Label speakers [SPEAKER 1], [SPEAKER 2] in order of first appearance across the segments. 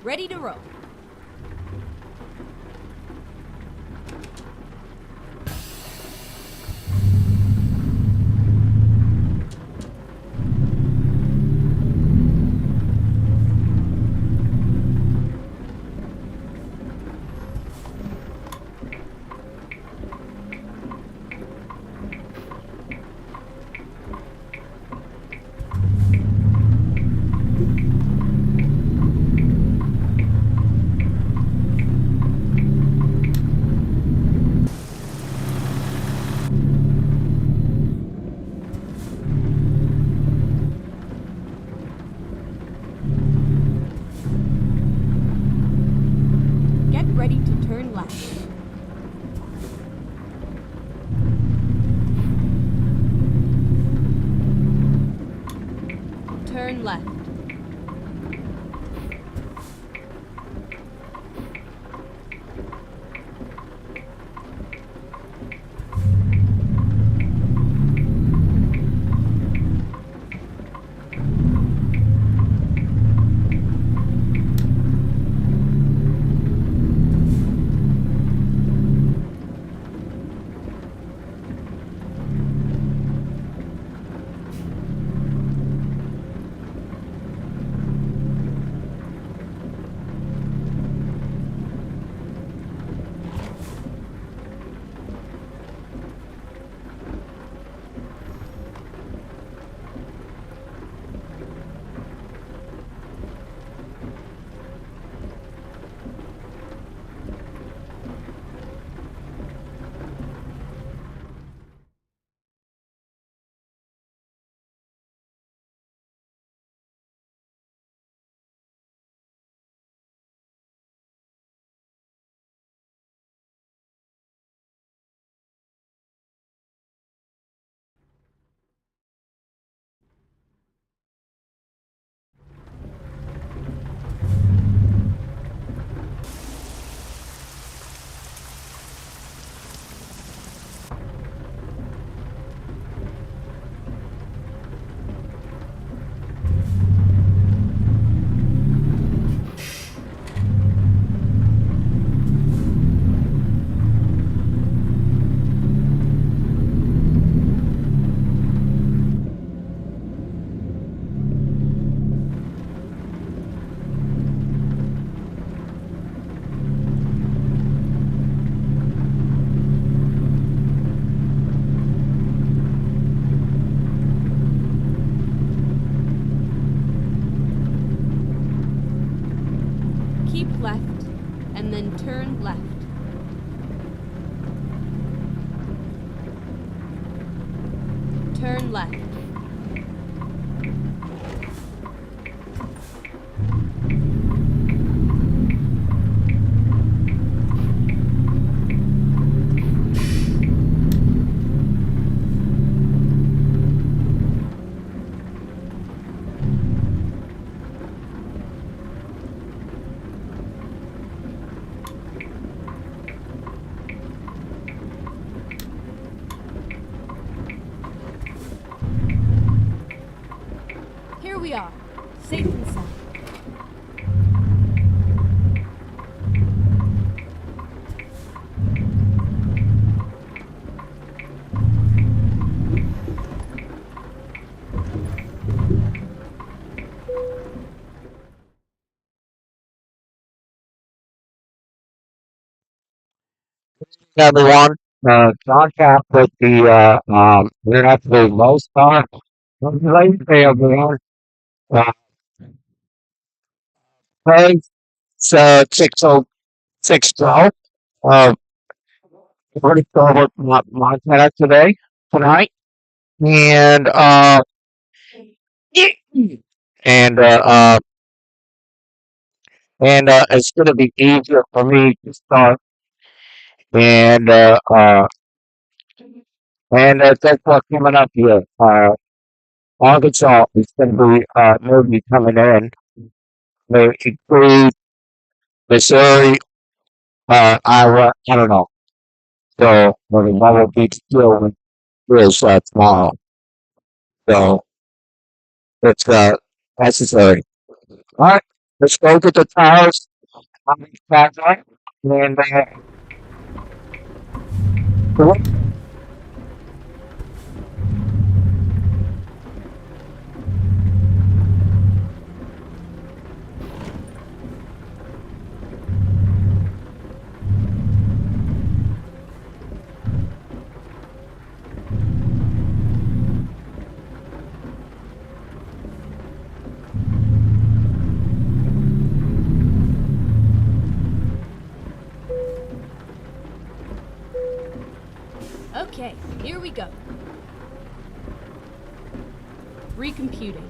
[SPEAKER 1] Ready to roll. Get ready to turn left. Turn left. Keep left and then turn left. Turn left. Here we are, safe and sound.
[SPEAKER 2] Everyone. John Cap with the International LoneStar. Hey, everyone. Uh, hey, it's 6:06 Uh, we're going to go over Montana tonight. And, and, uh, uh, and it's going to be easier for me to start. And, uh, uh, and that's what's coming up here. Arkansas is going to be, maybe coming in. They include Missouri, Iowa, I don't know. So, well, the Mobile Beach still is tomorrow. So, it's necessary. All right. let's go get the tires on the project. And what-
[SPEAKER 1] Okay, here we go. Recomputing.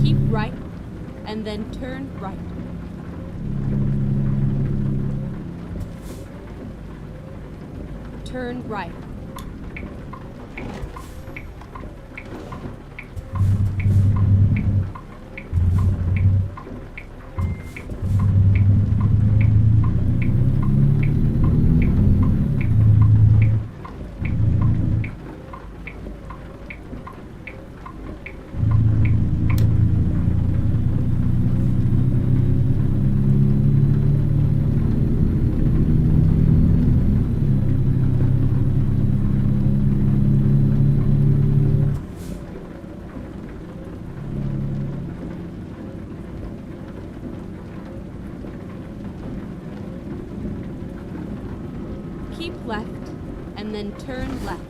[SPEAKER 1] Keep right, and then turn right. Turn right. Keep left, and then turn left.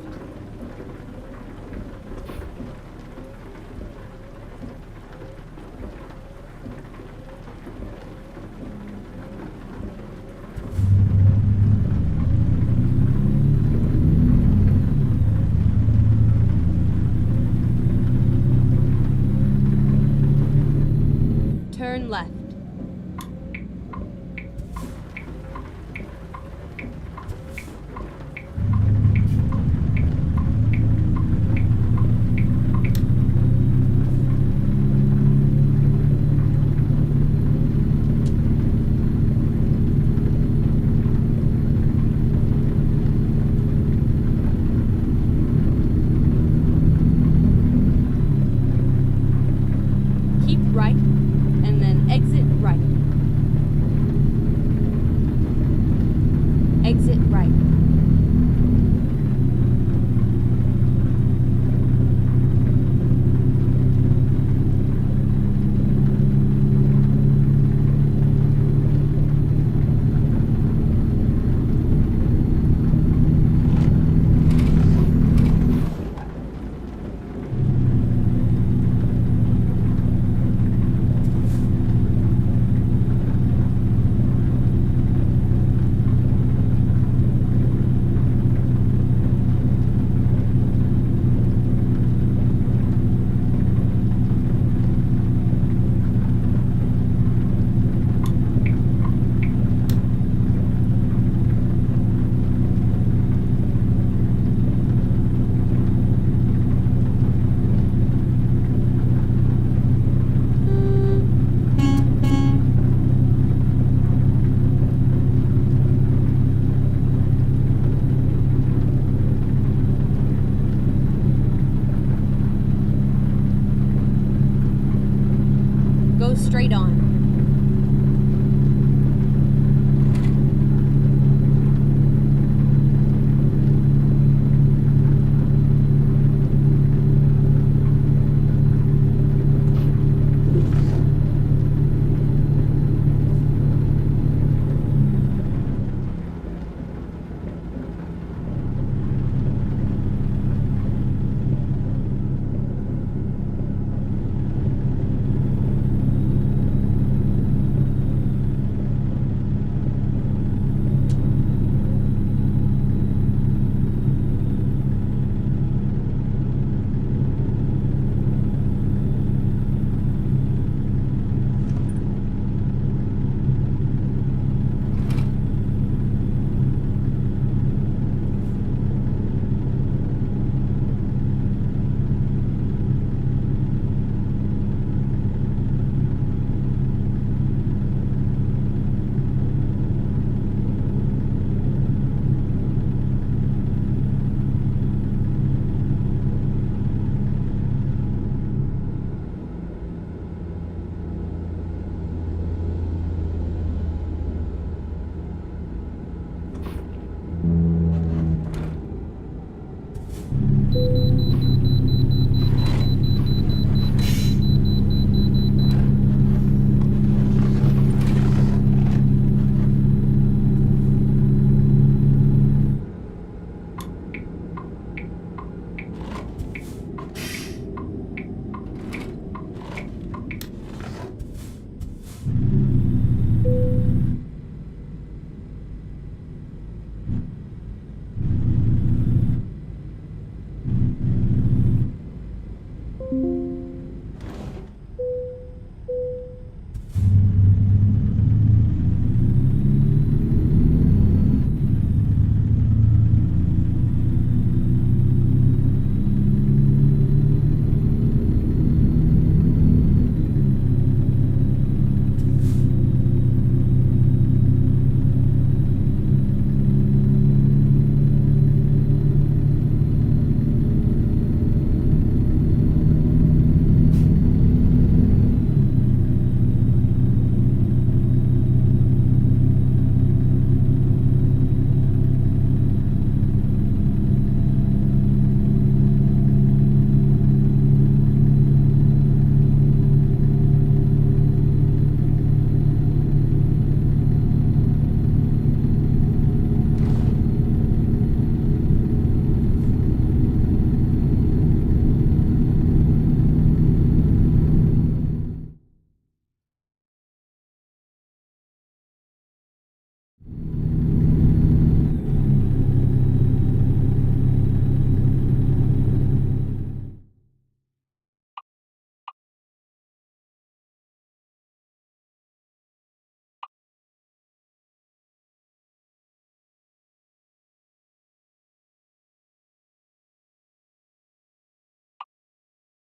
[SPEAKER 1] Turn left. Keep right, and then exit right. Exit right.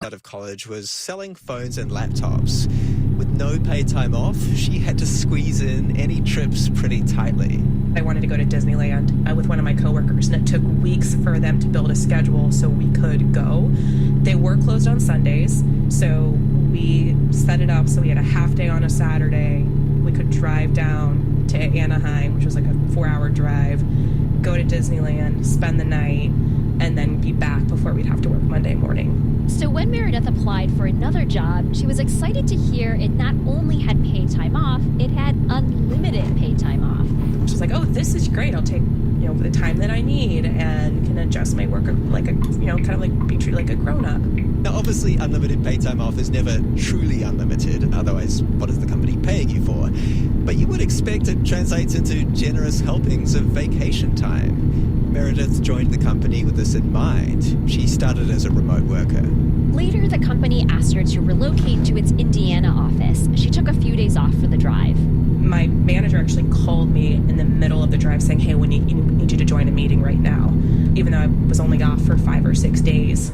[SPEAKER 3] out of college was selling phones and laptops. With no paid time off, she had to squeeze in any trips pretty tightly.
[SPEAKER 4] I wanted to go to Disneyland with one of my coworkers, and it took weeks for them to build a schedule so we could go. They were closed on Sundays, so we set it up so we had a half day on a Saturday. We could drive down to Anaheim, which was like a 4-hour drive, go to Disneyland, spend the night, and then be back before we'd have to work Monday morning.
[SPEAKER 5] So when Meredith applied for another job, she was excited to hear it not only had paid time off, it had unlimited paid time off.
[SPEAKER 4] She's like, oh, this is great. I'll take, the time that I need and can adjust my work like a, kind of like be treated like a grown-up.
[SPEAKER 3] Now, obviously, unlimited paid time off is never truly unlimited. Otherwise, what is the company paying you for? But you would expect it translates into generous helpings of vacation time. Meredith joined the company with this in mind. She started as a remote worker.
[SPEAKER 5] Later, the company asked her to relocate to its Indiana office. She took a few days off for the drive.
[SPEAKER 4] My manager actually called me in the middle of the drive saying, hey, we need you to join a meeting right now, even though I was only off for 5 or 6 days.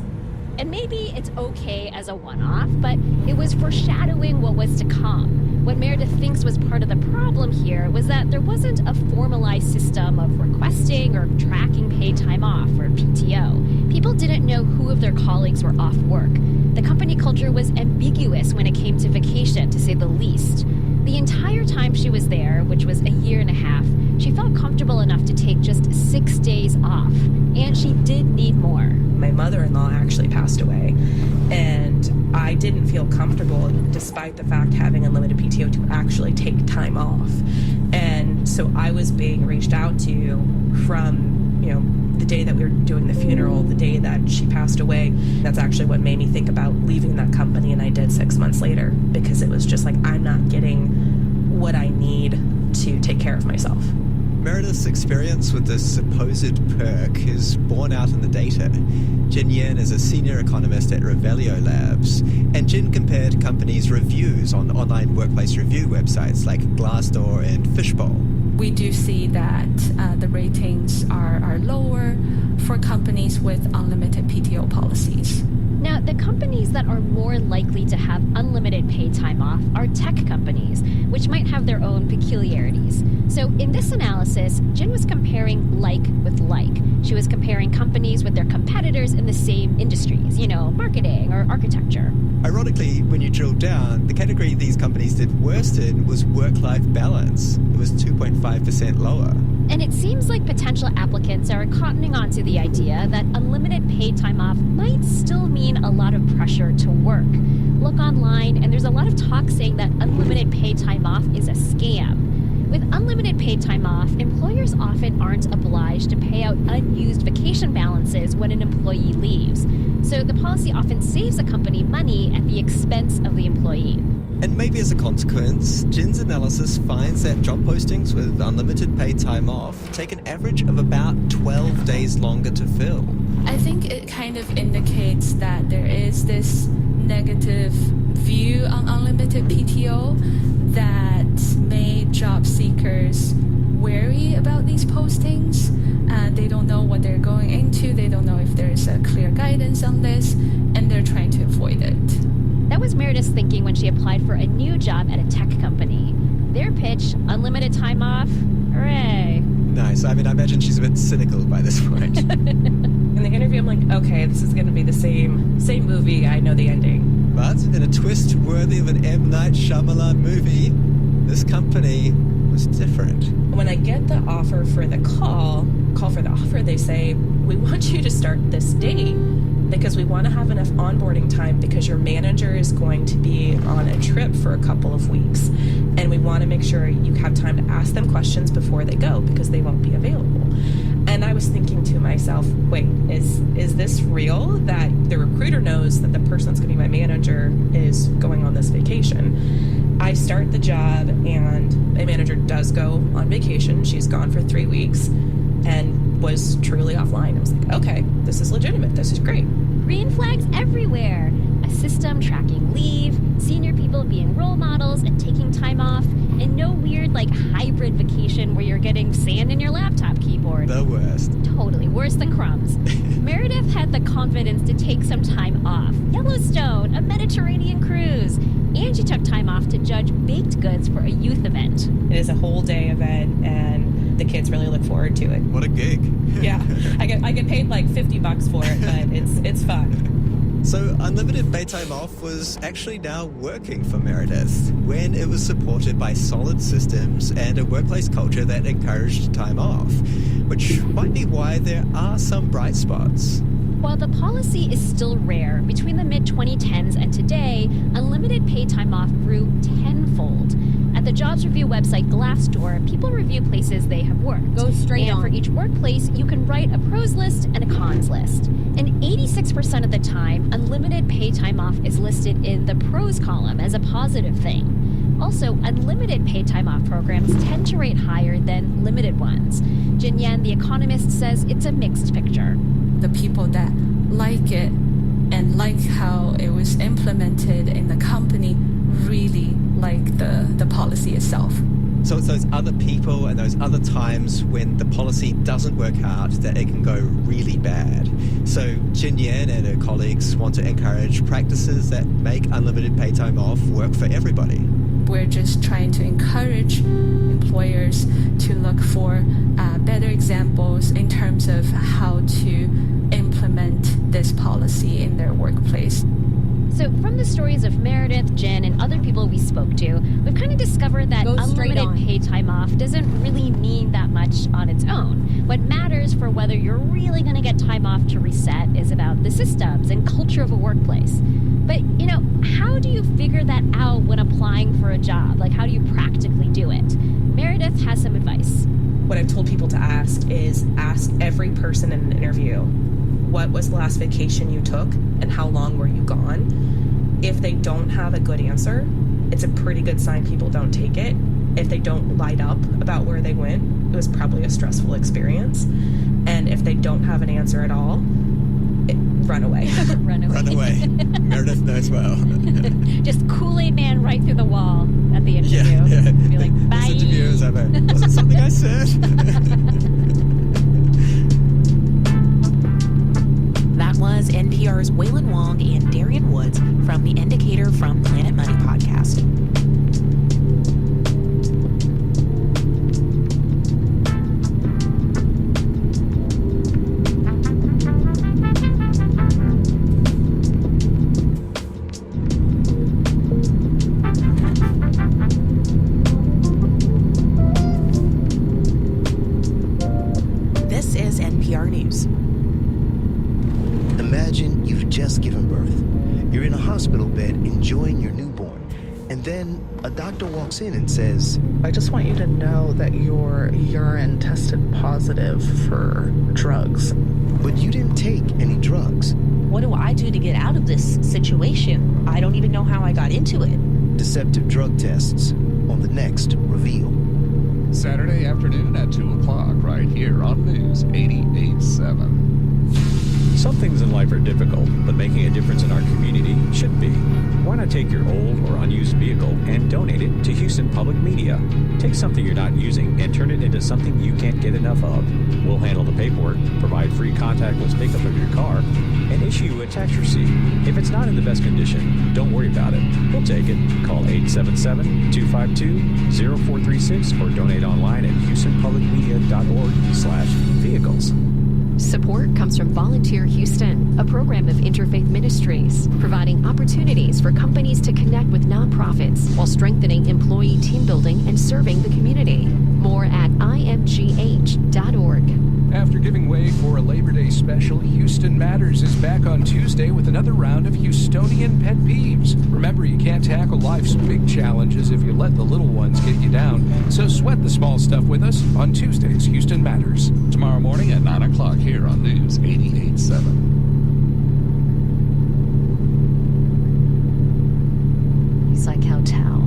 [SPEAKER 5] And maybe it's okay as a one-off, but it was foreshadowing what was to come. What Meredith thinks was part of the problem here was that there wasn't a formalized system of requesting or tracking paid time off, or PTO. People didn't know who of their colleagues were off work. The company culture was ambiguous when it came to vacation, to say the least. The entire time she was there, which was a year and a half, she felt comfortable enough to take just 6 days off. And she did need more.
[SPEAKER 4] My mother-in-law actually passed away, and I didn't feel comfortable, despite the fact having unlimited PTO, to actually take time off. And so I was being reached out to from, the day that we were doing the funeral, the day that she passed away. That's actually what made me think about leaving that company, and I did 6 months later, because it was just like, I'm not getting what I need to take care of myself.
[SPEAKER 3] Meredith's experience with this supposed perk is borne out in the data. Jin Yen is a senior economist at Revelio Labs, and Jin compared companies' reviews on online workplace review websites like Glassdoor and Fishbowl.
[SPEAKER 6] We do see that the ratings are lower for companies with unlimited PTO policies.
[SPEAKER 5] Now, the companies that are more likely to have unlimited paid time off are tech companies, which might have their own peculiarities. So in this analysis, Jin was comparing like with like. She was comparing companies with their competitors in the same industries, marketing or architecture.
[SPEAKER 3] Ironically, when you drill down, the category these companies did worst in was work-life balance. It was 2.5% lower.
[SPEAKER 5] And it seems like potential applicants are cottoning onto the idea that unlimited paid time off might still mean a lot of pressure to work. Look online, and there's a lot of talk saying that unlimited paid time off is a scam. With unlimited paid time off, employers often aren't obliged to pay out unused vacation balances when an employee leaves. So the policy often saves a company money at the expense of the employee.
[SPEAKER 3] And maybe as a consequence, Jin's analysis finds that job postings with unlimited paid time off take an average of about 12 days longer to fill.
[SPEAKER 6] I think it kind of indicates that there is this negative view on unlimited PTO that made job seekers wary about these postings. They don't know what they're going into. They don't know if there's a clear guidance on this, and they're trying to avoid it.
[SPEAKER 5] That was Meredith's thinking when she applied for a new job at a tech company. Their pitch, unlimited time off, hooray.
[SPEAKER 3] Nice. I imagine she's a bit cynical by this point.
[SPEAKER 4] In the interview, I'm like, okay, this is going to be the same movie. I know the ending.
[SPEAKER 3] But in a twist worthy of an M. Night Shyamalan movie, this company was different.
[SPEAKER 4] When I get the offer for the call for the offer, they say, we want you to start this date because we want to have enough onboarding time because your manager is going to be on a trip for a couple of weeks. And we want to make sure you have time to ask them questions before they go because they won't be available. And I was thinking to myself, wait, is this real that the recruiter knows that the person that's going to be my manager is going on this vacation? I start the job and my manager does go on vacation. She's gone for 3 weeks and was truly offline. I was like, okay, this is legitimate. This is great.
[SPEAKER 5] Green flags everywhere. a system tracking leave, senior people being role models and taking time off, and no weird, hybrid vacation where you're getting sand in your laptop keyboard.
[SPEAKER 3] The worst.
[SPEAKER 5] Totally, worse than crumbs. Meredith had the confidence to take some time off. Yellowstone, a Mediterranean cruise. And she took time off to judge baked goods for a youth event.
[SPEAKER 4] It is a whole day event, and the kids really look forward to it.
[SPEAKER 3] What a gig.
[SPEAKER 4] Yeah, I get paid like $50 for it, but it's fun.
[SPEAKER 3] So unlimited pay time off was actually now working for Meredith when it was supported by solid systems and a workplace culture that encouraged time off, which might be why there are some bright spots.
[SPEAKER 5] While the policy is still rare, between the mid-2010s and today, unlimited paid time off grew tenfold. At the jobs review website Glassdoor, people review places they have worked.
[SPEAKER 1] Go straight
[SPEAKER 5] and
[SPEAKER 1] on.
[SPEAKER 5] for each workplace, you can write a pros list and a cons list. And 86% of the time, unlimited paid time off is listed in the pros column as a positive thing. Also, unlimited paid time off programs tend to rate higher than limited ones. Jin Yan, the economist, says it's a mixed picture.
[SPEAKER 6] The people that like it and like how it was implemented in the company really like the policy itself.
[SPEAKER 3] So it's those other people and those other times when the policy doesn't work out that it can go really bad. So Jin Yan and her colleagues want to encourage practices that make unlimited pay time off work for everybody.
[SPEAKER 6] We're just trying to encourage employers to look for better examples in terms of how to implement this policy in their workplace.
[SPEAKER 5] So from the stories of Meredith, Jen, and other people we spoke to, we've kind of discovered that
[SPEAKER 1] Go straight
[SPEAKER 5] unlimited
[SPEAKER 1] on.
[SPEAKER 5] paid time off doesn't really mean that much on its own. What matters for whether you're really going to get time off to reset is about the systems and culture of a workplace. But, how do you figure that out when applying for a job? How do you practically do it? Meredith has some advice.
[SPEAKER 4] What I've told people to ask is ask every person in an interview, what was the last vacation you took and how long were you gone? If they don't have a good answer, it's a pretty good sign people don't take it. If they don't light up about where they went, it was probably a stressful experience. And if they don't have an answer at all, run away.
[SPEAKER 5] Run away.
[SPEAKER 3] Run away. Meredith knows well.
[SPEAKER 5] Just Kool-Aid Man right through the wall at the interview.
[SPEAKER 3] Yeah.
[SPEAKER 5] Be like, bye.
[SPEAKER 3] This interview is over. Was it something I said?
[SPEAKER 7] That was NPR's Waylon Wong and Darian Woods from The Indicator from Planet Money podcast. This is NPR News.
[SPEAKER 8] Imagine you've just given birth. You're in a hospital bed enjoying your newborn. And then a doctor walks in and says,
[SPEAKER 9] I just want you to know that your urine tested positive for drugs.
[SPEAKER 8] but you didn't take any drugs.
[SPEAKER 7] What do I do to get out of this situation? I don't even know how I got into it.
[SPEAKER 8] Deceptive drug tests on the next Reveal.
[SPEAKER 10] Saturday afternoon at 2 o'clock right here on News 88.7.
[SPEAKER 11] Some things in life are difficult, but making a difference in our community should be. Why not take your old or unused vehicle and donate it to Houston Public Media? Take something you're not using and turn it into something you can't get enough of. We'll handle the paperwork, provide free contactless pickup of your car, and issue you a tax receipt. If it's not in the best condition, don't worry about it. We'll take it. Call 877-252-0436 or donate online at houstonpublicmedia.org/vehicles.
[SPEAKER 12] Support comes from Volunteer Houston, a program of interfaith ministries, providing opportunities for companies to connect with nonprofits while strengthening employee team building and serving the community. More at imgh.org.
[SPEAKER 10] After giving way for a Labor Day special, Houston Matters is back on Tuesday with another round of Houstonian pet peeves. Remember, you can't tackle life's big challenges if you let the little ones get you down. So sweat the small stuff with us on Tuesday's Houston Matters. Tomorrow morning at 9 o'clock here on News 88.7.
[SPEAKER 12] He's like, how tell?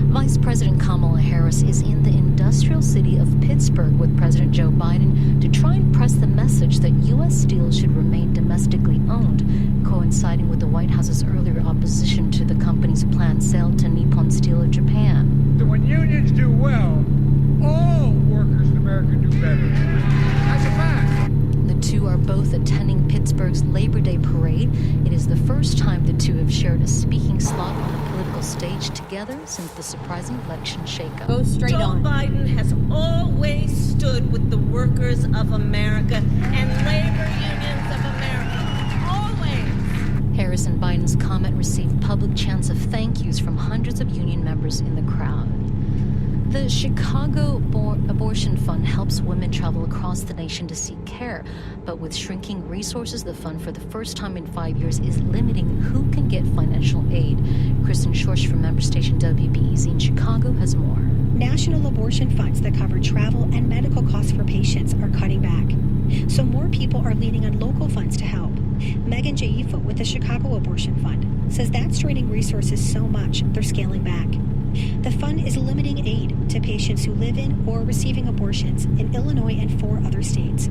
[SPEAKER 12] My
[SPEAKER 13] Vice President Kamala Harris is in the industrial city of Pittsburgh with President Joe Biden to try and press the message that U.S. steel should remain domestically owned, coinciding with the White House's earlier opposition to the company's planned sale to Nippon Steel of Japan.
[SPEAKER 14] So when unions do well, all workers in America do better. That's a fact.
[SPEAKER 13] The two are both attending Pittsburgh's Labor Day parade. It is the first time the two have shared a speaking slot on the political stage together since the surprising election shakeup.
[SPEAKER 1] Go straight
[SPEAKER 15] Joe
[SPEAKER 1] on.
[SPEAKER 15] Biden has always stood with the workers of America and labor unions of America. Always.
[SPEAKER 13] Harris and Biden's comment received public chants of thank yous from hundreds of union members in the crowd. The Chicago Abortion Fund helps women travel across the nation to seek care, but with shrinking resources, the fund for the first time in 5 years is limiting who can get financial aid. Kristen Schorsch from member station WBEZ in Chicago has more.
[SPEAKER 16] National abortion funds that cover travel and medical costs for patients are cutting back. So more people are leaning on local funds to help. Megan Jaifo with the Chicago Abortion Fund says that's straining resources so much they're scaling back. The fund is limiting aid to patients who live in or are receiving abortions in Illinois and 4 other states.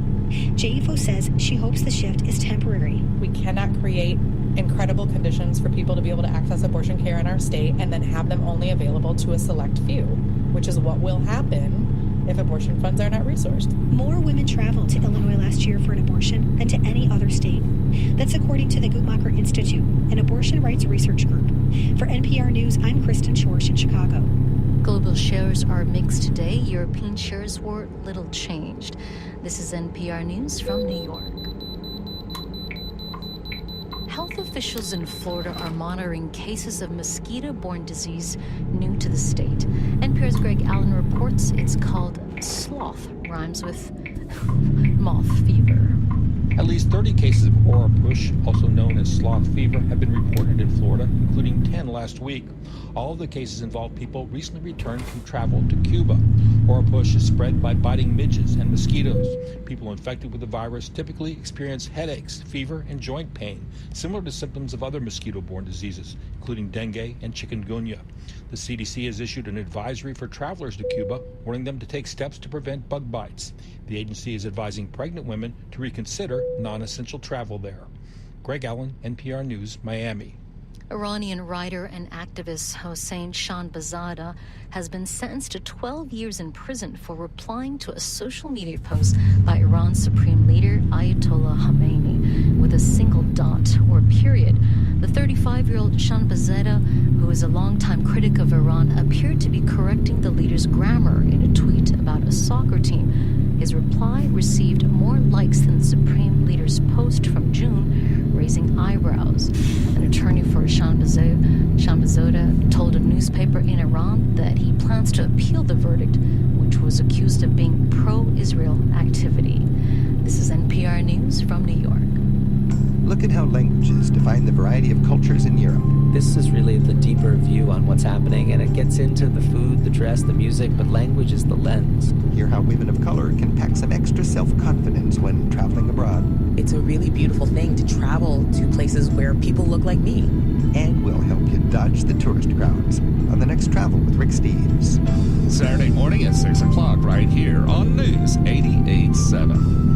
[SPEAKER 16] Jaifo says she hopes the shift is temporary.
[SPEAKER 17] We cannot create incredible conditions for people to be able to access abortion care in our state and then have them only available to a select few, which is what will happen if abortion funds are not resourced.
[SPEAKER 16] More women traveled to Illinois last year for an abortion than to any other state. That's according to the Guttmacher Institute, an abortion rights research group. For NPR News, I'm Kristen Schorsch in Chicago.
[SPEAKER 13] Global shares are mixed today. European shares were little changed. This is NPR News from New York. Health officials in Florida are monitoring cases of mosquito-borne disease new to the state. NPR's Greg Allen reports it's called sloth, rhymes with moth fever.
[SPEAKER 18] At least 30 cases of Oropouche, also known as sloth fever, have been reported in Florida, including 10 last week. All of the cases involve people recently returned from travel to Cuba. Oropouche is spread by biting midges and mosquitoes. People infected with the virus typically experience headaches, fever, and joint pain, similar to symptoms of other mosquito-borne diseases, including dengue and chikungunya. The CDC has issued an advisory for travelers to Cuba, warning them to take steps to prevent bug bites. The agency is advising pregnant women to reconsider non-essential travel there. Greg Allen, NPR News, Miami.
[SPEAKER 13] Iranian writer and activist Hossein Shanbazada has been sentenced to 12 years in prison for replying to a social media post by Iran's supreme leader Ayatollah Khamenei with a single dot or period. The 35-year-old Shanbazada, who is a longtime critic of Iran, appeared to be correcting the leader's grammar in a tweet about a soccer team. His reply received more likes than the supreme leader's post from June, raising eyebrows. An attorney for Shanbazada told a newspaper in Iran that he plans to appeal the verdict, which was accused of being pro-Israel activity. This is NPR News from New York.
[SPEAKER 19] Look at how languages define the variety of cultures in Europe.
[SPEAKER 20] This is really the deeper view on what's happening, and it gets into the food, the dress, the music, but language is the lens.
[SPEAKER 19] Hear how women of color can pack some extra self-confidence when traveling abroad.
[SPEAKER 21] It's a really beautiful thing to travel to places where people look like me.
[SPEAKER 19] And we'll help you dodge the tourist crowds on the next Travel with Rick Steves.
[SPEAKER 22] Saturday morning at 6 o'clock right here on News 88.7.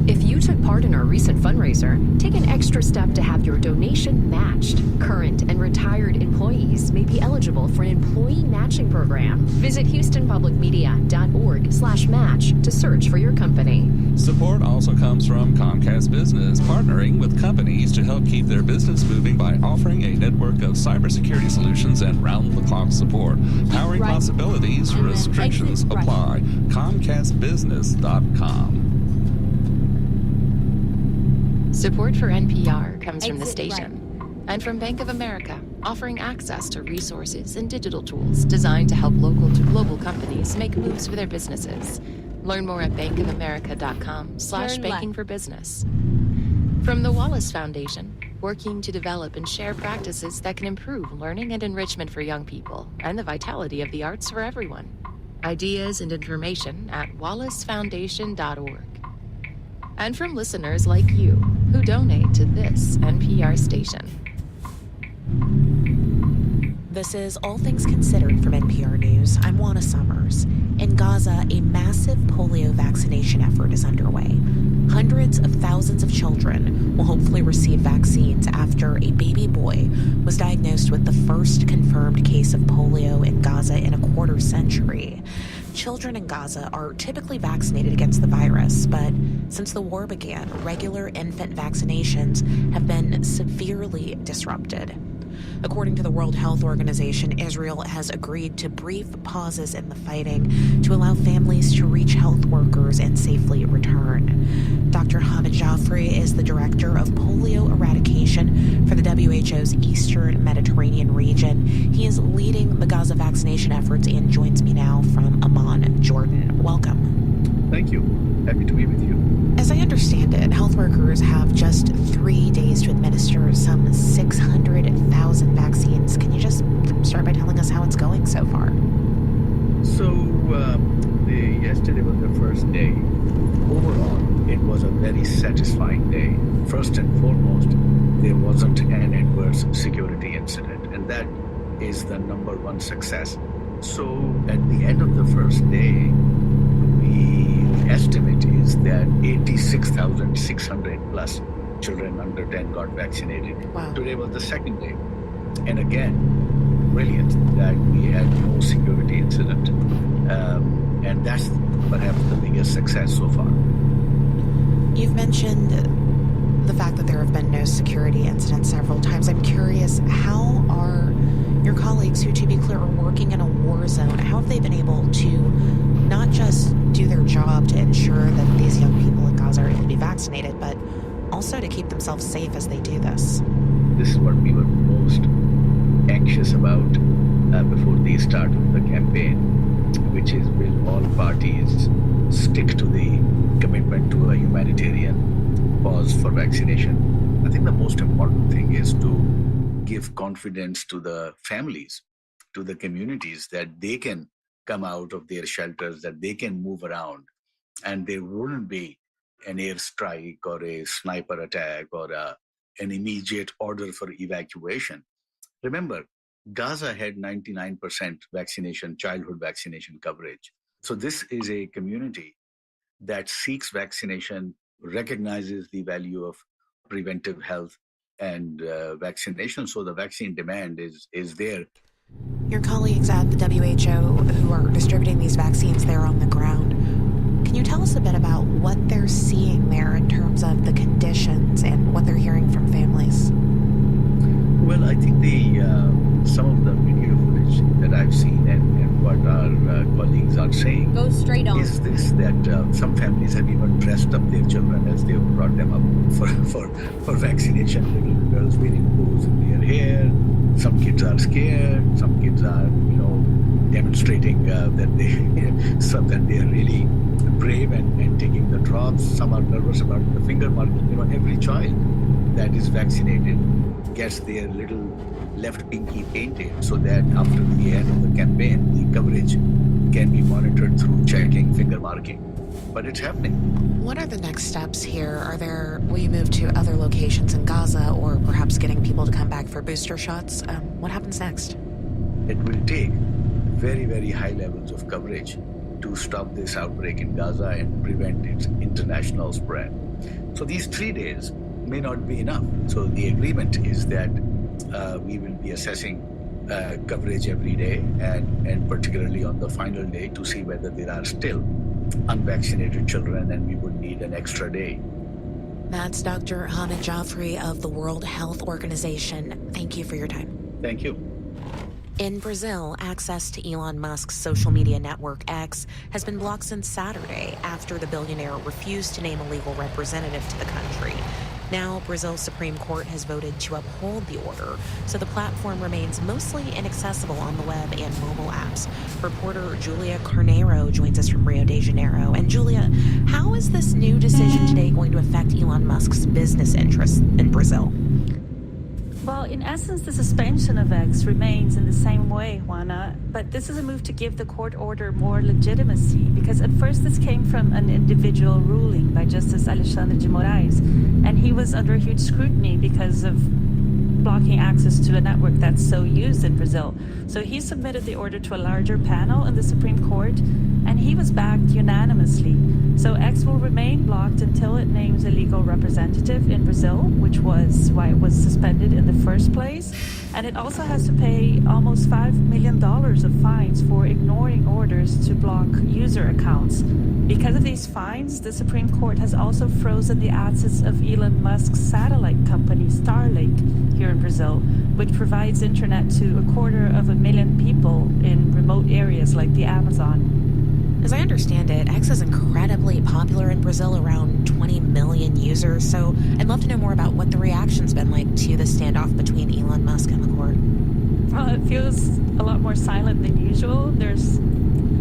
[SPEAKER 12] If you took part in our recent fundraiser, take an extra step to have your donation matched. Current and retired employees may be eligible for an employee matching program. Visit HoustonPublicMedia.org/match to search for your company.
[SPEAKER 22] Support also comes from Comcast Business, partnering with companies to help keep their business moving by offering a network of cybersecurity solutions and round-the-clock support. Powering possibilities, restrictions apply. ComcastBusiness.com.
[SPEAKER 23] Support for NPR comes from the station and from Bank of America, offering access to resources and digital tools designed to help local to global companies make moves for their businesses. Learn more at bankofamerica.com/bankingforbusiness. From the Wallace Foundation, working to develop and share practices that can improve learning and enrichment for young people and the vitality of the arts for everyone. Ideas and information at wallacefoundation.org. And from listeners like you who donate to this NPR station.
[SPEAKER 7] This is All Things Considered from NPR News. I'm Juana Summers. In Gaza, a massive polio vaccination effort is underway. Hundreds of thousands of children will hopefully receive vaccines after a baby boy was diagnosed with the first confirmed case of polio in Gaza in a quarter century. Children in Gaza are typically vaccinated against the virus, but since the war began, regular infant vaccinations have been severely disrupted. According to the World Health Organization, Israel has agreed to brief pauses in the fighting to allow families to reach health workers and safely return. Dr. Hamid Jaffrey is the director of polio eradication for the WHO's Eastern Mediterranean region. He is leading the Gaza vaccination efforts and joins me now from Amman, Jordan. Welcome.
[SPEAKER 2] Thank you. Happy to be with you.
[SPEAKER 7] As I understand it, health workers have just 3 days to administer some 600,000 vaccines. Can you just start by telling us how it's going so far?
[SPEAKER 2] So, yesterday was the first day. Overall, it was a very satisfying day. First and foremost, there wasn't an adverse security incident, and that is the number one success. So, at the end of the first day, the estimate is that 86,600 plus children under 10 got vaccinated.
[SPEAKER 7] Wow.
[SPEAKER 2] Today was the second day. And again, brilliant that we had no security incident. And that's perhaps the biggest success so far.
[SPEAKER 7] You've mentioned the fact that there have been no security incidents several times. I'm curious, how are your colleagues, who, to be clear, are working in a war zone, how have they been able to not just do their job to ensure that these young people in Gaza are able to be vaccinated, but also to keep themselves safe as they do this?
[SPEAKER 2] This is what we were most anxious about before the start of the campaign, which is will all parties stick to the commitment to a humanitarian pause for vaccination. I think the most important thing is to give confidence to the families, to the communities, that they can come out of their shelters, that they can move around, and there wouldn't be an airstrike or a sniper attack or an immediate order for evacuation. Remember, Gaza had 99% vaccination, childhood vaccination coverage. So this is a community that seeks vaccination, recognizes the value of preventive health and vaccination. So the vaccine demand is there.
[SPEAKER 7] Your colleagues at the WHO who are distributing these vaccines there on the ground, can you tell us a bit about what they're seeing there in terms of the conditions and what they're hearing from families?
[SPEAKER 2] Well, I think some of the video footage that I've seen and what our colleagues are saying
[SPEAKER 1] Go straight on.
[SPEAKER 2] is this, that some families have even dressed up their children as they've brought them up for vaccination. Little girls wearing bows in their hair. Some kids are scared. Some kids are, demonstrating that they are really brave and taking the drops. Some are nervous about the finger marking. Every child that is vaccinated gets their little left pinky painted so that after the end of the campaign, the coverage can be monitored through checking finger marking. But it's happening.
[SPEAKER 7] What are the next steps here? Will you move to other locations in Gaza, or perhaps getting people to come back for booster shots? What happens next?
[SPEAKER 2] It will take very, very high levels of coverage to stop this outbreak in Gaza and prevent its international spread. So these 3 days may not be enough. So the agreement is that we will be assessing coverage every day and particularly on the final day to see whether there are still unvaccinated children and we would need an extra day.
[SPEAKER 7] That's Dr. Hamid Jaffrey of the World Health Organization. Thank you for your time.
[SPEAKER 2] Thank you.
[SPEAKER 7] In Brazil, access to Elon Musk's social media network X has been blocked since Saturday after the billionaire refused to name a legal representative to the country. Now, Brazil's Supreme Court has voted to uphold the order, so the platform remains mostly inaccessible on the web and mobile apps. Reporter Julia Carneiro joins us from Rio de Janeiro. And Julia, how is this new decision today going to affect Elon Musk's business interests in Brazil?
[SPEAKER 4] Well, in essence, the suspension of X remains in the same way, Juana, but this is a move to give the court order more legitimacy, because at first this came from an individual ruling by Justice Alexandre de Moraes, and he was under huge scrutiny because of blocking access to a network that's so used in Brazil. So he submitted the order to a larger panel in the Supreme Court, and he was backed unanimously. So X will remain blocked until it names a legal representative in Brazil, which was why it was suspended in the first place. And it also has to pay almost $5 million of fines for ignoring orders to block user accounts. Because of these fines, the Supreme Court has also frozen the assets of Elon Musk's satellite company, Starlink, here in Brazil, which provides internet to 250,000 people in remote areas like the Amazon.
[SPEAKER 7] As I understand it, X is incredibly popular in Brazil, around 20 million users, so I'd love to know more about what the reaction's been like to the standoff between Elon Musk and the court.
[SPEAKER 4] Well, it feels a lot more silent than usual. There's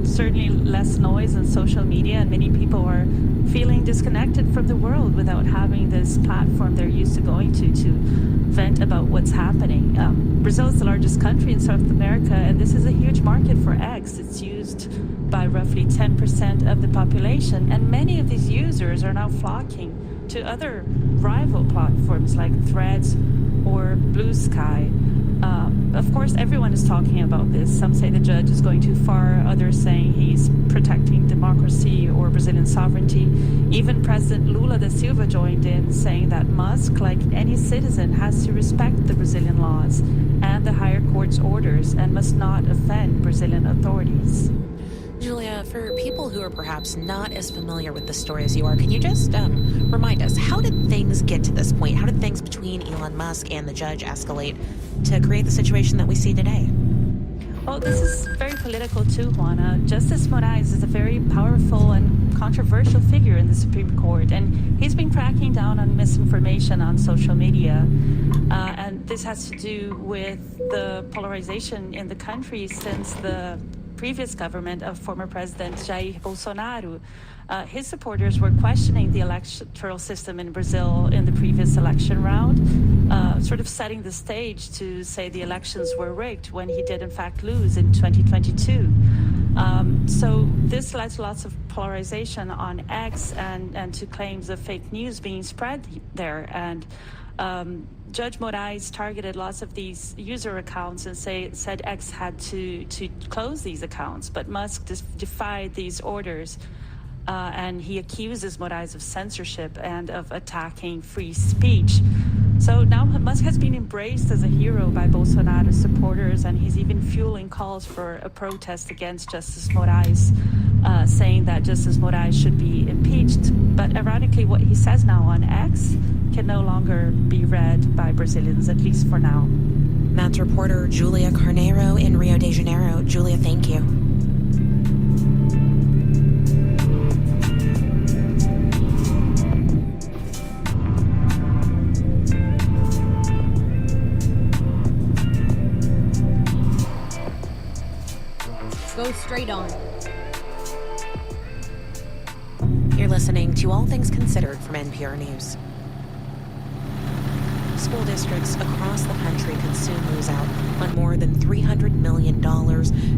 [SPEAKER 4] certainly less noise on social media, and many people are feeling disconnected from the world without having this platform they're used to going to vent about what's happening. Brazil is the largest country in South America, and this is a huge market for X. It's used by roughly 10% of the population, and many of these users are now flocking to other rival platforms like Threads or Blue Sky. Of course, everyone is talking about this. Some say the judge is going too far, others saying he's protecting democracy or Brazilian sovereignty. Even President Lula da Silva joined in, saying that Musk, like any citizen, has to respect the Brazilian laws and the higher court's orders and must not offend Brazilian authorities.
[SPEAKER 7] Julia, for people who are perhaps not as familiar with the story as you are, can you just remind us, how did things get to this point? How did things between Elon Musk and the judge escalate to create the situation that we see today?
[SPEAKER 4] Well, this is very political too, Juana. Justice Moraes is a very powerful and controversial figure in the Supreme Court, and he's been cracking down on misinformation on social media. And this has to do with the polarization in the country since the previous government of former President Jair Bolsonaro. His supporters were questioning the electoral system in Brazil in the previous election round, sort of setting the stage to say the elections were rigged when he did in fact lose in 2022. So this led to lots of polarization on X and to claims of fake news being spread there. And Judge Moraes targeted lots of these user accounts and said X had to close these accounts, but Musk defied these orders, and he accuses Moraes of censorship and of attacking free speech. So now Musk has been embraced as a hero by Bolsonaro's supporters, and he's even fueling calls for a protest against Justice Moraes, saying that Justice Moraes should be impeached. But ironically, what he says now on X can no longer be read by Brazilians, at least for now.
[SPEAKER 7] That's reporter Julia Carneiro in Rio de Janeiro. Julia, thank you.
[SPEAKER 1] Go straight on.
[SPEAKER 7] You're listening to All Things Considered from NPR News. School districts across the country could soon lose out on more than $300 million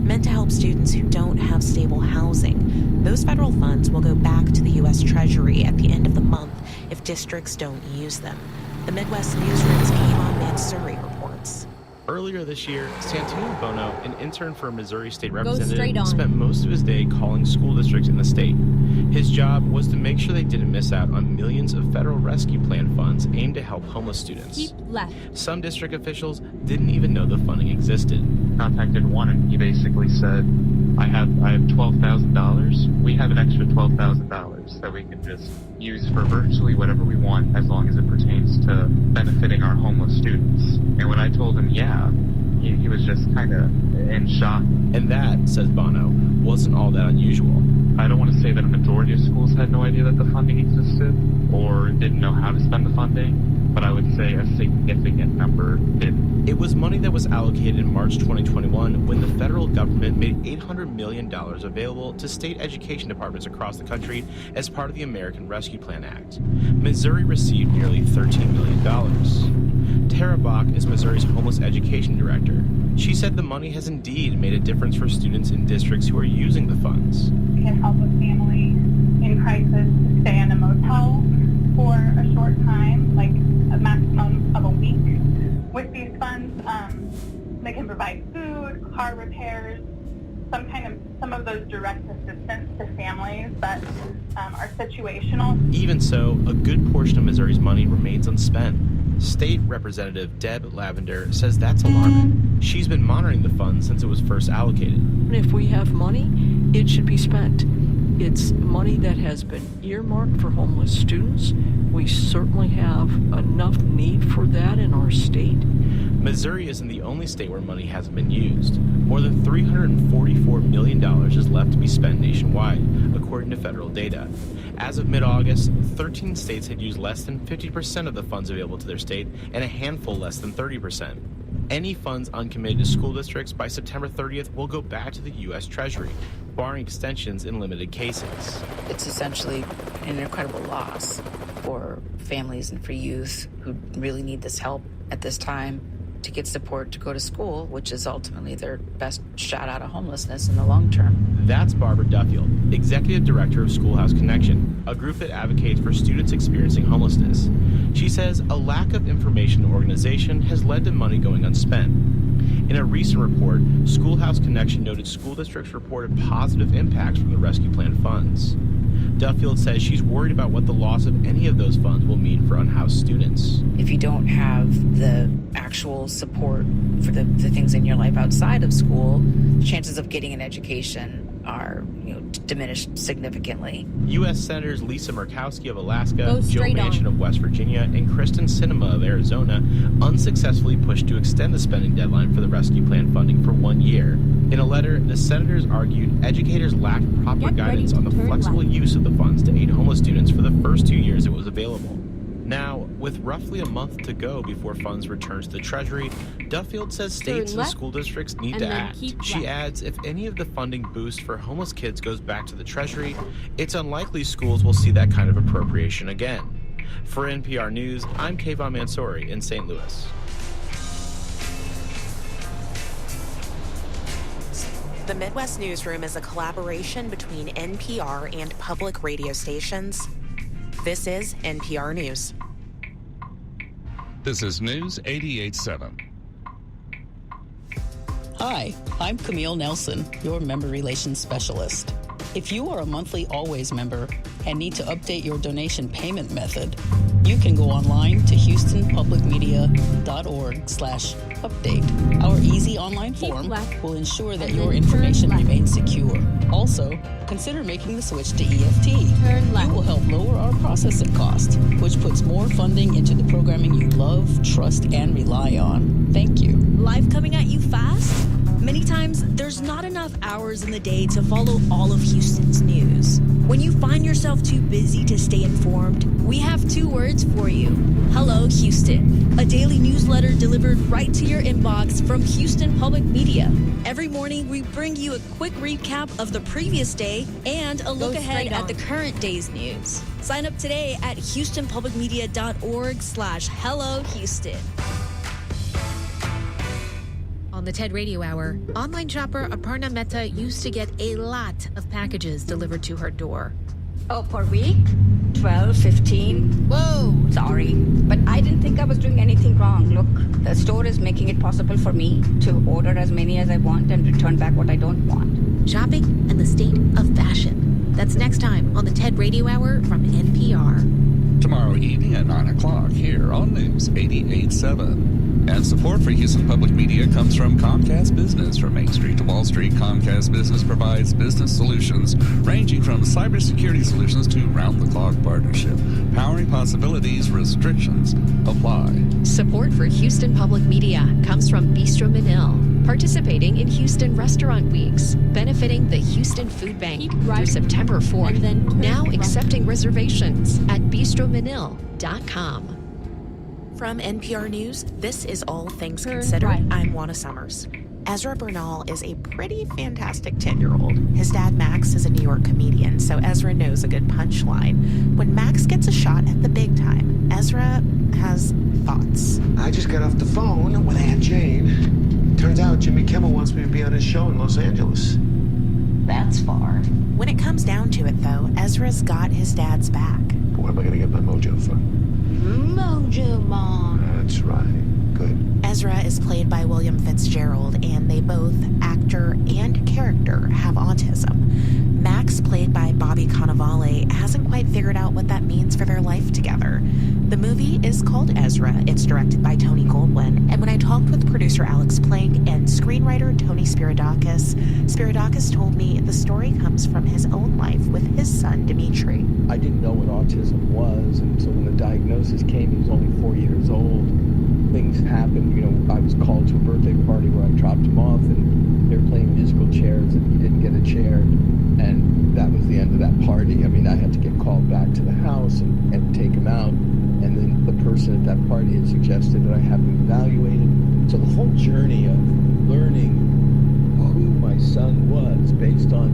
[SPEAKER 7] meant to help students who don't have stable housing. Those federal funds will go back to the U.S. Treasury at the end of the month if districts don't use them. The Midwest Newsroom's Kayvon Mansouri reports.
[SPEAKER 3] Earlier this year, Santino Bono, an intern for a Missouri state representative, spent most of his day calling school districts in the state. His job was to make sure they didn't miss out on millions of federal rescue plan funds aimed to help homeless students.
[SPEAKER 1] Keep left.
[SPEAKER 3] Some district officials didn't even know the funding existed.
[SPEAKER 5] Contacted one, and he basically said, I have $12,000. We have an extra $12,000 that we can just use for virtually whatever we want, as long as it pertains to benefiting our homeless students. And when I told him, yeah, he was just kind of in shock.
[SPEAKER 3] And that, says Bono, wasn't all that unusual.
[SPEAKER 5] I don't want to say that a majority of schools had no idea that the funding existed or didn't know how to spend the funding, but I would say a significant number did.
[SPEAKER 3] It was money that was allocated in March 2021 when the federal government made $800 million available to state education departments across the country as part of the American Rescue Plan Act. Missouri received nearly $13 million. Tara Bach is Missouri's homeless education director. She said the money has indeed made a difference for students in districts who are using the funds.
[SPEAKER 6] It can help a family in crisis to stay in a motel for a short time, like a maximum of a week. With the provide food, car repairs, some of those direct assistance to families that are situational.
[SPEAKER 3] Even so, a good portion of Missouri's money remains unspent. State Representative Deb Lavender says that's alarming. She's been monitoring the fund since it was first allocated.
[SPEAKER 8] If we have money, it should be spent. It's money that has been earmarked for homeless students. We certainly have enough need for that in our state.
[SPEAKER 3] Missouri isn't the only state where money hasn't been used. More than $344 million is left to be spent nationwide, according to federal data. As of mid-August, 13 states had used less than 50% of the funds available to their state, and a handful less than 30%. Any funds uncommitted to school districts by September 30th will go back to the U.S. Treasury, barring extensions in limited cases.
[SPEAKER 21] It's essentially an incredible loss for families and for youth who really need this help at this time to get support to go to school, which is ultimately their best shot out of homelessness in the long term.
[SPEAKER 3] That's Barbara Duffield, Executive Director of Schoolhouse Connection, a group that advocates for students experiencing homelessness. She says a lack of information and organization has led to money going unspent. In a recent report, Schoolhouse Connection noted school districts reported positive impacts from the rescue plan funds. Duffield says she's worried about what the loss of any of those funds will mean for unhoused students.
[SPEAKER 21] If you don't have the actual support for the things in your life outside of school, chances of getting an education are diminished significantly.
[SPEAKER 3] U.S. Senators Lisa Murkowski of Alaska, Joe Manchin of West Virginia, and Kristen Sinema of Arizona unsuccessfully pushed to extend the spending deadline for the rescue plan funding for 1 year. In a letter, the senators argued educators lacked proper guidance on the flexible use of the funds to aid homeless students for the first 2 years it was available. Now, with roughly a month to go before funds return to the Treasury, Duffield says states and school districts need to act. She adds, if any of the funding boost for homeless kids goes back to the Treasury, it's unlikely schools will see that kind of appropriation again. For NPR News, I'm Kayvon Mansouri in St. Louis.
[SPEAKER 7] The Midwest Newsroom is a collaboration between NPR and public radio stations. This is NPR News.
[SPEAKER 22] This is News 88.7.
[SPEAKER 9] Hi, I'm Camille Nelson, your member relations specialist. If you are a monthly Always member and need to update your donation payment method, you can go online to houstonpublicmedia.org/update. Our easy online form will ensure that your information remains secure. Also, consider making the switch to EFT. You will help lower our processing cost, which puts more funding into the programming you love, trust, and rely on. Thank you.
[SPEAKER 11] Life coming at you fast? Many times, there's not enough hours in the day to follow all of Houston's news. When you find yourself too busy to stay informed, we have 2 words for you. Hello, Houston, a daily newsletter delivered right to your inbox from Houston Public Media. Every morning, we bring you a quick recap of the previous day and a look ahead at the current day's news. Sign up today at houstonpublicmedia.org/Hello Houston.
[SPEAKER 24] On the TED Radio Hour, online shopper Aparna Mehta used to get a lot of packages delivered to her door.
[SPEAKER 25] Oh, per week? 12, 15. Whoa! Sorry, but I didn't think I was doing anything wrong. Look, the store is making it possible for me to order as many as I want and return back what I don't want.
[SPEAKER 24] Shopping and the state of fashion. That's next time on the TED Radio Hour from NPR.
[SPEAKER 22] Tomorrow evening at 9 o'clock here on News 88.7. And support for Houston Public Media comes from Comcast Business. From Main Street to Wall Street, Comcast Business provides business solutions ranging from cybersecurity solutions to round-the-clock partnership. Powering possibilities, restrictions apply.
[SPEAKER 12] Support for Houston Public Media comes from Bistro Manil, participating in Houston Restaurant Weeks, benefiting the Houston Food Bank through September 4th. Now accepting reservations at bistromanil.com.
[SPEAKER 7] From NPR News, this is All Things Considered. I'm Juana Summers. Ezra Bernal is a pretty fantastic 10-year-old. His dad, Max, is a New York comedian, so Ezra knows a good punchline. When Max gets a shot at the big time, Ezra has thoughts.
[SPEAKER 26] I just got off the phone with Aunt Jane. Turns out Jimmy Kimmel wants me to be on his show in Los Angeles.
[SPEAKER 7] That's far. When it comes down to it, though, Ezra's got his dad's back.
[SPEAKER 26] What am I going to get my mojo for?
[SPEAKER 25] Mojo Mom.
[SPEAKER 26] That's right.
[SPEAKER 2] could.
[SPEAKER 7] Ezra is played by William Fitzgerald, and they both, actor and character, have autism. Max, played by Bobby Cannavale, hasn't quite figured out what that means for their life together. The movie is called Ezra. It's directed by Tony Goldwyn. And when I talked with producer Alex Plank and screenwriter Tony Spiridakis told me the story comes from his own life with his son, Dimitri.
[SPEAKER 2] I didn't know what autism was, and so when the diagnosis came, he was only 4 years old. Things happened. I was called to a birthday party where I dropped him off, and they were playing musical chairs, and he didn't get a chair. And that was the end of that party. I mean, I had to get called back to the house and take him out. And then the person at that party had suggested that I have him evaluated. So the whole journey of learning who my son was based on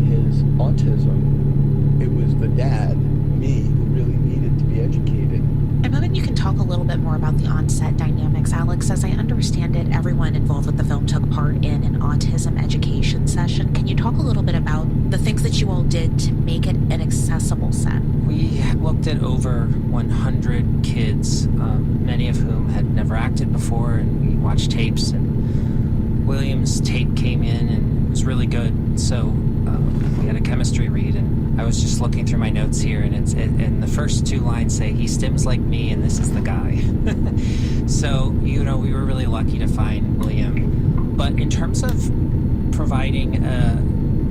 [SPEAKER 2] his autism, it was the dad, me, who really needed to be educated.
[SPEAKER 7] I'm hoping you can talk a little bit more about the on-set dynamics, Alex. As I understand it, everyone involved with the film took part in an autism education session. Can you talk a little bit about the things that you all did to make it an accessible set?
[SPEAKER 10] We looked at over 100 kids, many of whom had never acted before, and we watched tapes, and William's tape came in, and it was really good. So we had a chemistry read, and I was just looking through my notes here, and the first two lines say, "He stims like me, and this is the guy." So, we were really lucky to find William. But in terms of providing a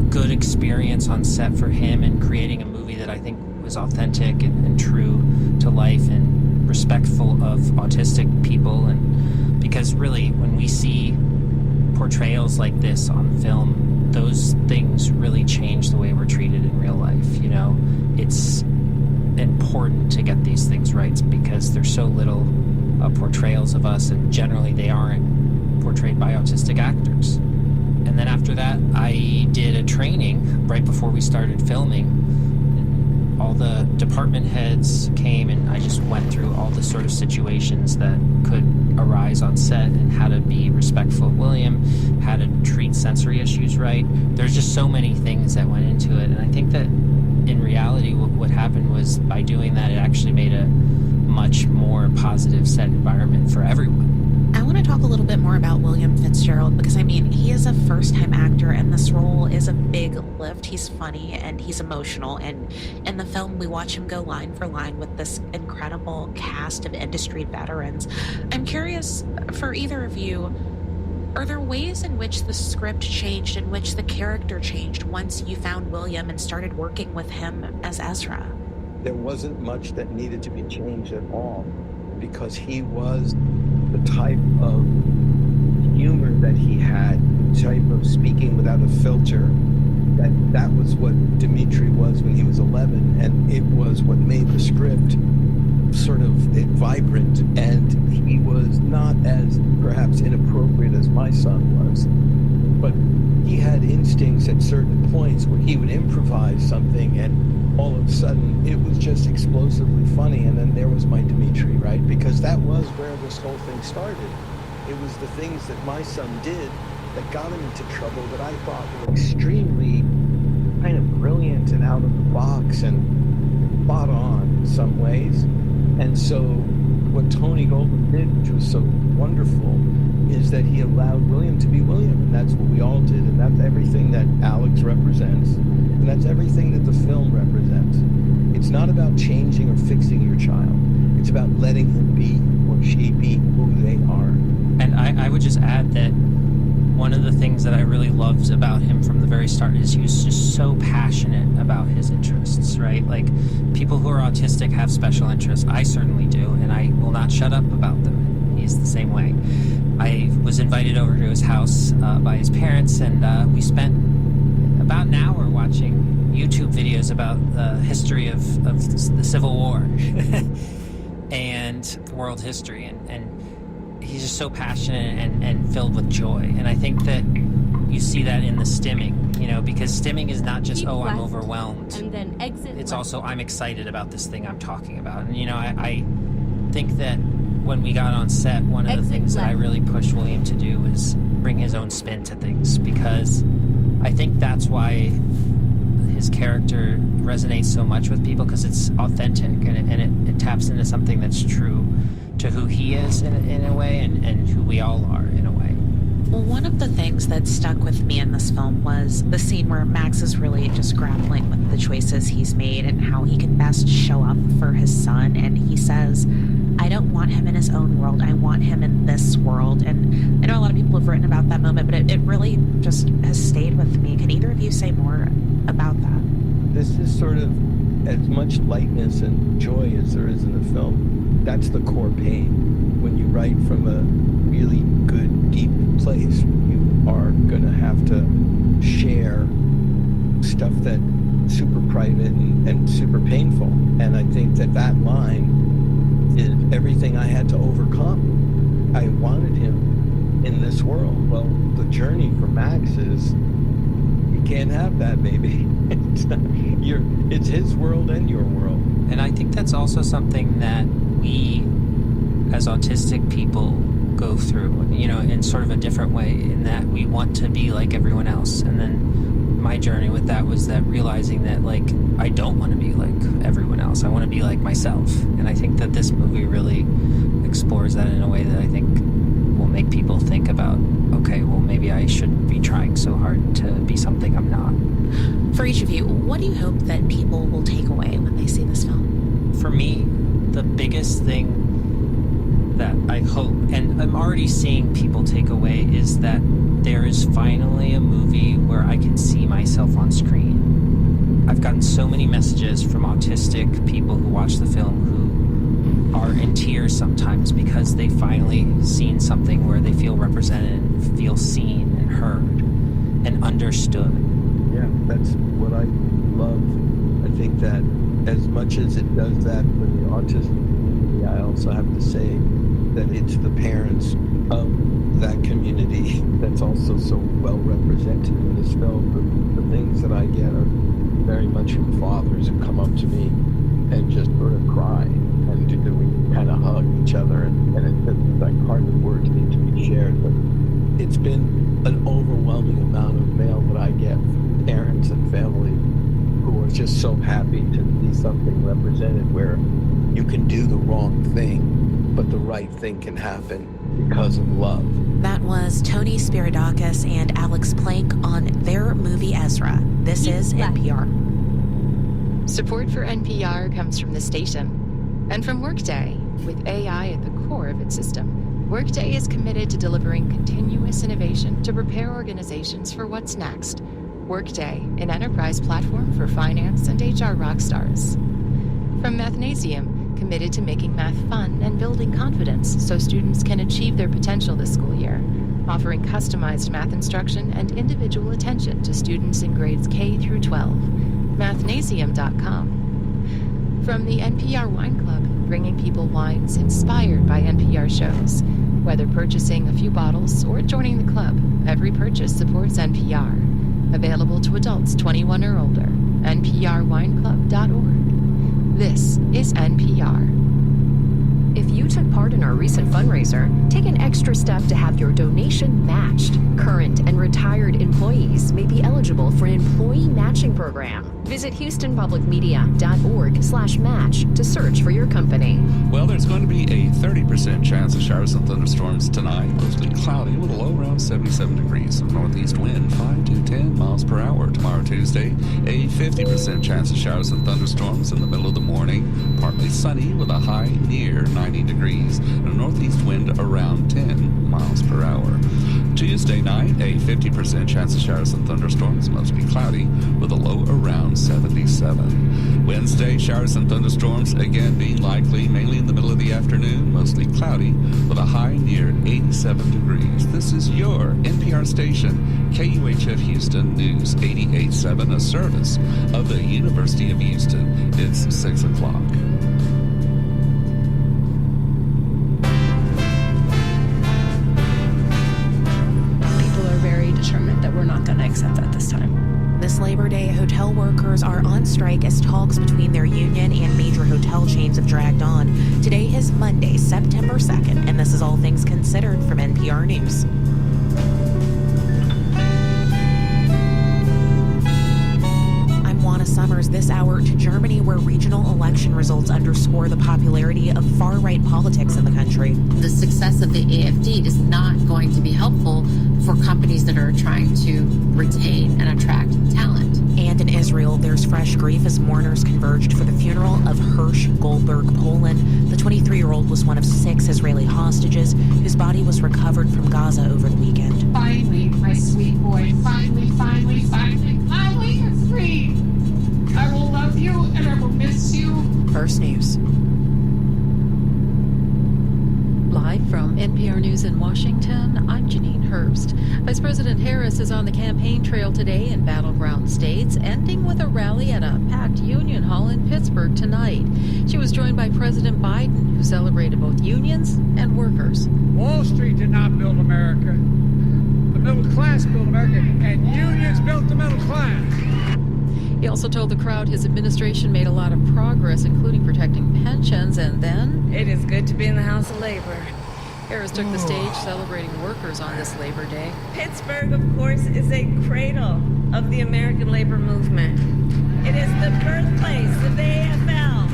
[SPEAKER 10] good experience on set for him and creating a movie that I think was authentic and true to life and respectful of autistic people, and because really, when we see portrayals like this on film, those things really change the way we're treated in real life. It's important to get these things right because there's so little portrayals of us, and generally they aren't portrayed by autistic actors. And then after that, I did a training right before we started filming. All the department heads came, and I just went through all the sort of situations that could arise on set and how to be respectful of William, how to treat sensory issues right. There's just so many things that went into it, and I think that in reality what happened was by doing that, it actually made a much more positive set environment for everyone.
[SPEAKER 7] I want to talk a little bit more about William Fitzgerald because, he is a first-time actor, and this role is a big lift. He's funny, and he's emotional, and in the film, we watch him go line for line with this incredible cast of industry veterans. I'm curious, for either of you, are there ways in which the script changed, in which the character changed once you found William and started working with him as Ezra?
[SPEAKER 2] There wasn't much that needed to be changed at all because he was the type of humor that he had, the type of speaking without a filter, that was what Dimitri was when he was 11, and it was what made the script sort of vibrant, and he was not as perhaps inappropriate as my son was, but he had instincts at certain points where he would improvise something and all of a sudden it was just explosively funny. And then there was my Dimitri, right? Because that was where this whole thing started. It was the things that my son did that got him into trouble that I thought were extremely kind of brilliant and out of the box and spot on in some ways. And so what Tony Goldwyn did, which was so wonderful, is that he allowed William to be William, and that's what we all did, and that's everything that Alex represents, and that's everything that the film represents. It's not about changing or fixing your child. It's about letting him be or she be who they are.
[SPEAKER 10] And I would just add that one of the things that I really loved about him from the very start is he was just so passionate about his interests, right? Like, people who are autistic have special interests. I certainly do, and I will not shut up about them. He's the same way. I was invited over to his house by his parents, and we spent about an hour watching YouTube videos about the history of the Civil War and world history, and he's just so passionate and filled with joy. And I think that you see that in the stimming, because stimming is not just, I'm overwhelmed.
[SPEAKER 1] And then exit.
[SPEAKER 10] It's also, I'm excited about this thing I'm talking about. And, I think that when we got on set, one of the things that I really pushed William to do was bring his own spin to things, because I think that's why his character resonates so much with people, because it's authentic and it taps into something that's true to who he is in a way, and who we all are in a way.
[SPEAKER 7] Well, one of the things that stuck with me in this film was the scene where Max is really just grappling with the choices he's made and how he can best show up for his son. And he says, I don't want him in his own world. I want him in this world. And I know a lot of people have written about that moment, but it really just has stayed with me. Can either of you say more about that?
[SPEAKER 13] This is sort of as much lightness and joy as there is in the film. That's the core pain. When you write from a really good, deep place, you are going to have to share stuff that's super private and super painful. And I think that line is everything I had to overcome. I wanted him in this world. Well, the journey for Max is you can't have that, baby. It's his world and your world.
[SPEAKER 10] And I think that's also something that we, as autistic people, go through, in sort of a different way, in that we want to be like everyone else. And then my journey with that was that realizing that, I don't want to be like everyone else. I want to be like myself. And I think that this movie really explores that in a way that I think will make people think about, okay, well, maybe I shouldn't be trying so hard to be something I'm not.
[SPEAKER 7] For each of you, what do you hope that people will take away when they see this film?
[SPEAKER 10] For me, the biggest thing that I hope, and I'm already seeing people take away, is that there is finally a movie where I can see myself on screen. I've gotten so many messages from autistic people who watch the film who are in tears sometimes because they finally seen something where they feel represented, feel seen and heard and understood.
[SPEAKER 13] Yeah, that's what I love. I think that as much as it does that for the autism community, I also have to say that it's the parents of that community that's also so well represented in this film. The things that I get are very much from fathers who come up to me and just sort of cry, and we kind of hug each other, and it's like hard words need to be shared, but it's been an overwhelming amount of mail that I get from parents and family who are just so happy to see something represented where you can do the wrong thing, but the right thing can happen because of love.
[SPEAKER 7] That was Tony Spiridakis and Alex Plank on their movie Ezra. This is NPR.
[SPEAKER 23] Support for NPR comes from the station and from Workday. With AI at the core of its system, Workday is committed to delivering continuous innovation to prepare organizations for what's next. Workday, an enterprise platform for finance and HR rockstars. From Mathnasium, committed to making math fun and building confidence so students can achieve their potential this school year, offering customized math instruction and individual attention to students in grades K through 12. Mathnasium.com. From the NPR Wine Club, bringing people wines inspired by NPR shows. Whether purchasing a few bottles or joining the club, every purchase supports NPR. Available to adults 21 or older. NPRWineClub.org. This is NPR.
[SPEAKER 12] If you took part in our recent fundraiser, take an extra step to have your donation matched. Current and retired employees may be eligible for an employee matching program. Visit HoustonPublicMedia.org/match to search for your company.
[SPEAKER 22] Well, there's going to be a 30% chance of showers and thunderstorms tonight, mostly cloudy with a low around 77 degrees. A northeast wind 5 to 10 miles per hour. Tomorrow, Tuesday, a 50% chance of showers and thunderstorms in the middle of the morning, partly sunny with a high near 90 degrees and a northeast wind around 10 miles per hour. Tuesday night, a 50% chance of showers and thunderstorms, mostly cloudy with a low around 77. Wednesday, showers and thunderstorms again being likely mainly in the middle of the afternoon, mostly cloudy with a high near 87 degrees. This is your NPR station, KUHF Houston News 88.7, a service of the University of Houston. It's 6 o'clock.
[SPEAKER 4] That we're not going to accept that this time.
[SPEAKER 7] This Labor Day, hotel workers are on strike as talks between their union and major hotel chains have dragged on. Today is Monday, September 2nd, and this is All Things Considered from NPR News. I'm Juana Summers. Summers this hour to Germany, where regional election results underscore the popularity of far-right politics in the country.
[SPEAKER 23] The success of the AfD is not going to be helpful for companies that are trying to retain and attract talent.
[SPEAKER 7] And in Israel, there's fresh grief as mourners converged for the funeral of Hirsch Goldberg Poland. The 23-year-old was one of 6 Israeli hostages whose body was recovered from Gaza over the weekend.
[SPEAKER 14] Finally, my sweet boy, finally, you're free. I will love you and I will miss you.
[SPEAKER 24] First News. Live from NPR News in Washington, I'm Janine Herbst. Vice President Harris is on the campaign trail today in battleground states, ending with a rally at a packed Union Hall in Pittsburgh tonight. She was joined by President Biden, who celebrated both unions and workers.
[SPEAKER 15] Wall Street did not build America. The middle class built America, and unions built the middle class.
[SPEAKER 24] He also told the crowd his administration made a lot of progress, including protecting pensions, and then...
[SPEAKER 16] It is good to be in the House of Labor.
[SPEAKER 24] Harris took the stage celebrating workers on this Labor Day.
[SPEAKER 16] Pittsburgh, of course, is a cradle of the American labor movement. It is the birthplace of the AFL,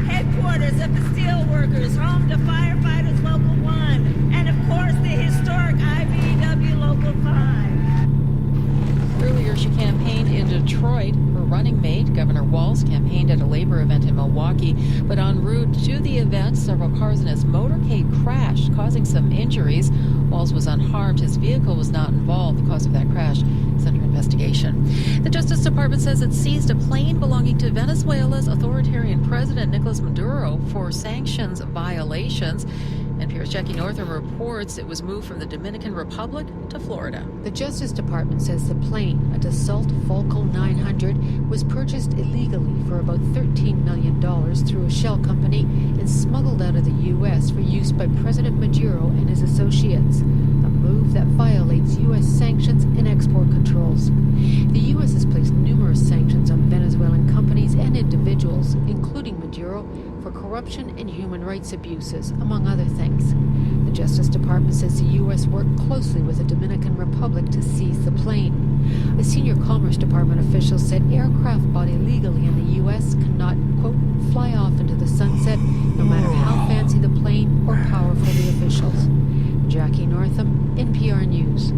[SPEAKER 16] headquarters of the steelworkers, home to Firefighters Local 1, and of course the historic IBEW Local 5.
[SPEAKER 24] Earlier, she campaigned in Detroit. Her running mate, Governor Walz, campaigned at a labor event in Milwaukee. But en route to the event, several cars in his motorcade crashed, causing some injuries. Walz was unharmed. His vehicle was not involved. The cause of that crash is under investigation. The Justice Department says it seized a plane belonging to Venezuela's authoritarian president, Nicolas Maduro, for sanctions violations. NPR's Jackie Northam reports it was moved from the Dominican Republic to Florida. The Justice Department says the plane, a Dassault Falcon 900, was purchased illegally for about $13 million through a shell company and smuggled out of the U.S. for use by President Maduro and his associates, a move that violates U.S. sanctions and export controls. The U.S. has placed numerous sanctions on Venezuelan companies and individuals, including Maduro, for corruption and human rights abuses, among other things. The Justice Department says the U.S. worked closely with the Dominican Republic to seize the plane. A senior Commerce Department official said aircraft bought illegally in the U.S. cannot, quote, fly off into the sunset, no matter how fancy the plane or powerful the officials. Jackie Northam, NPR News.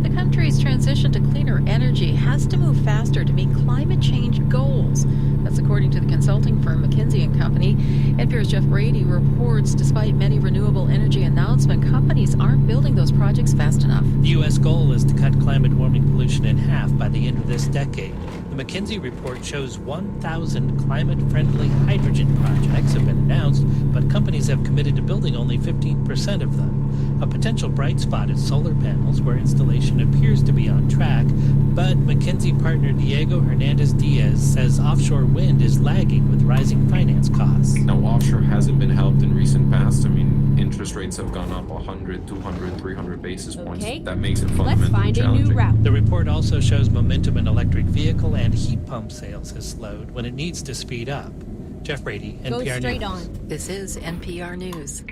[SPEAKER 24] The country's transition to cleaner energy has to move faster to meet climate change goals. That's according to the consulting firm McKinsey & Company. NPR's Jeff Brady reports despite many renewable energy announcements, companies aren't building those projects fast enough.
[SPEAKER 17] The U.S. goal is to cut climate warming pollution in half by the end of this decade. The McKinsey report shows 1,000 climate-friendly hydrogen projects have been announced, but companies have committed to building only 15% of them. A potential bright spot is solar panels, where installation appears to be on track, but McKinsey partner Diego Hernandez-Diaz says offshore wind is lagging with rising finance costs.
[SPEAKER 18] Now, offshore hasn't been helped in recent past. I mean, interest rates have gone up 100, 200, 300 basis points. That makes it fundamentally challenging.
[SPEAKER 17] New route. The report also shows momentum in electric vehicle and heat pump sales has slowed when it needs to speed up. Jeff Brady, NPR News.
[SPEAKER 23] Go straight on.
[SPEAKER 24] This is NPR News.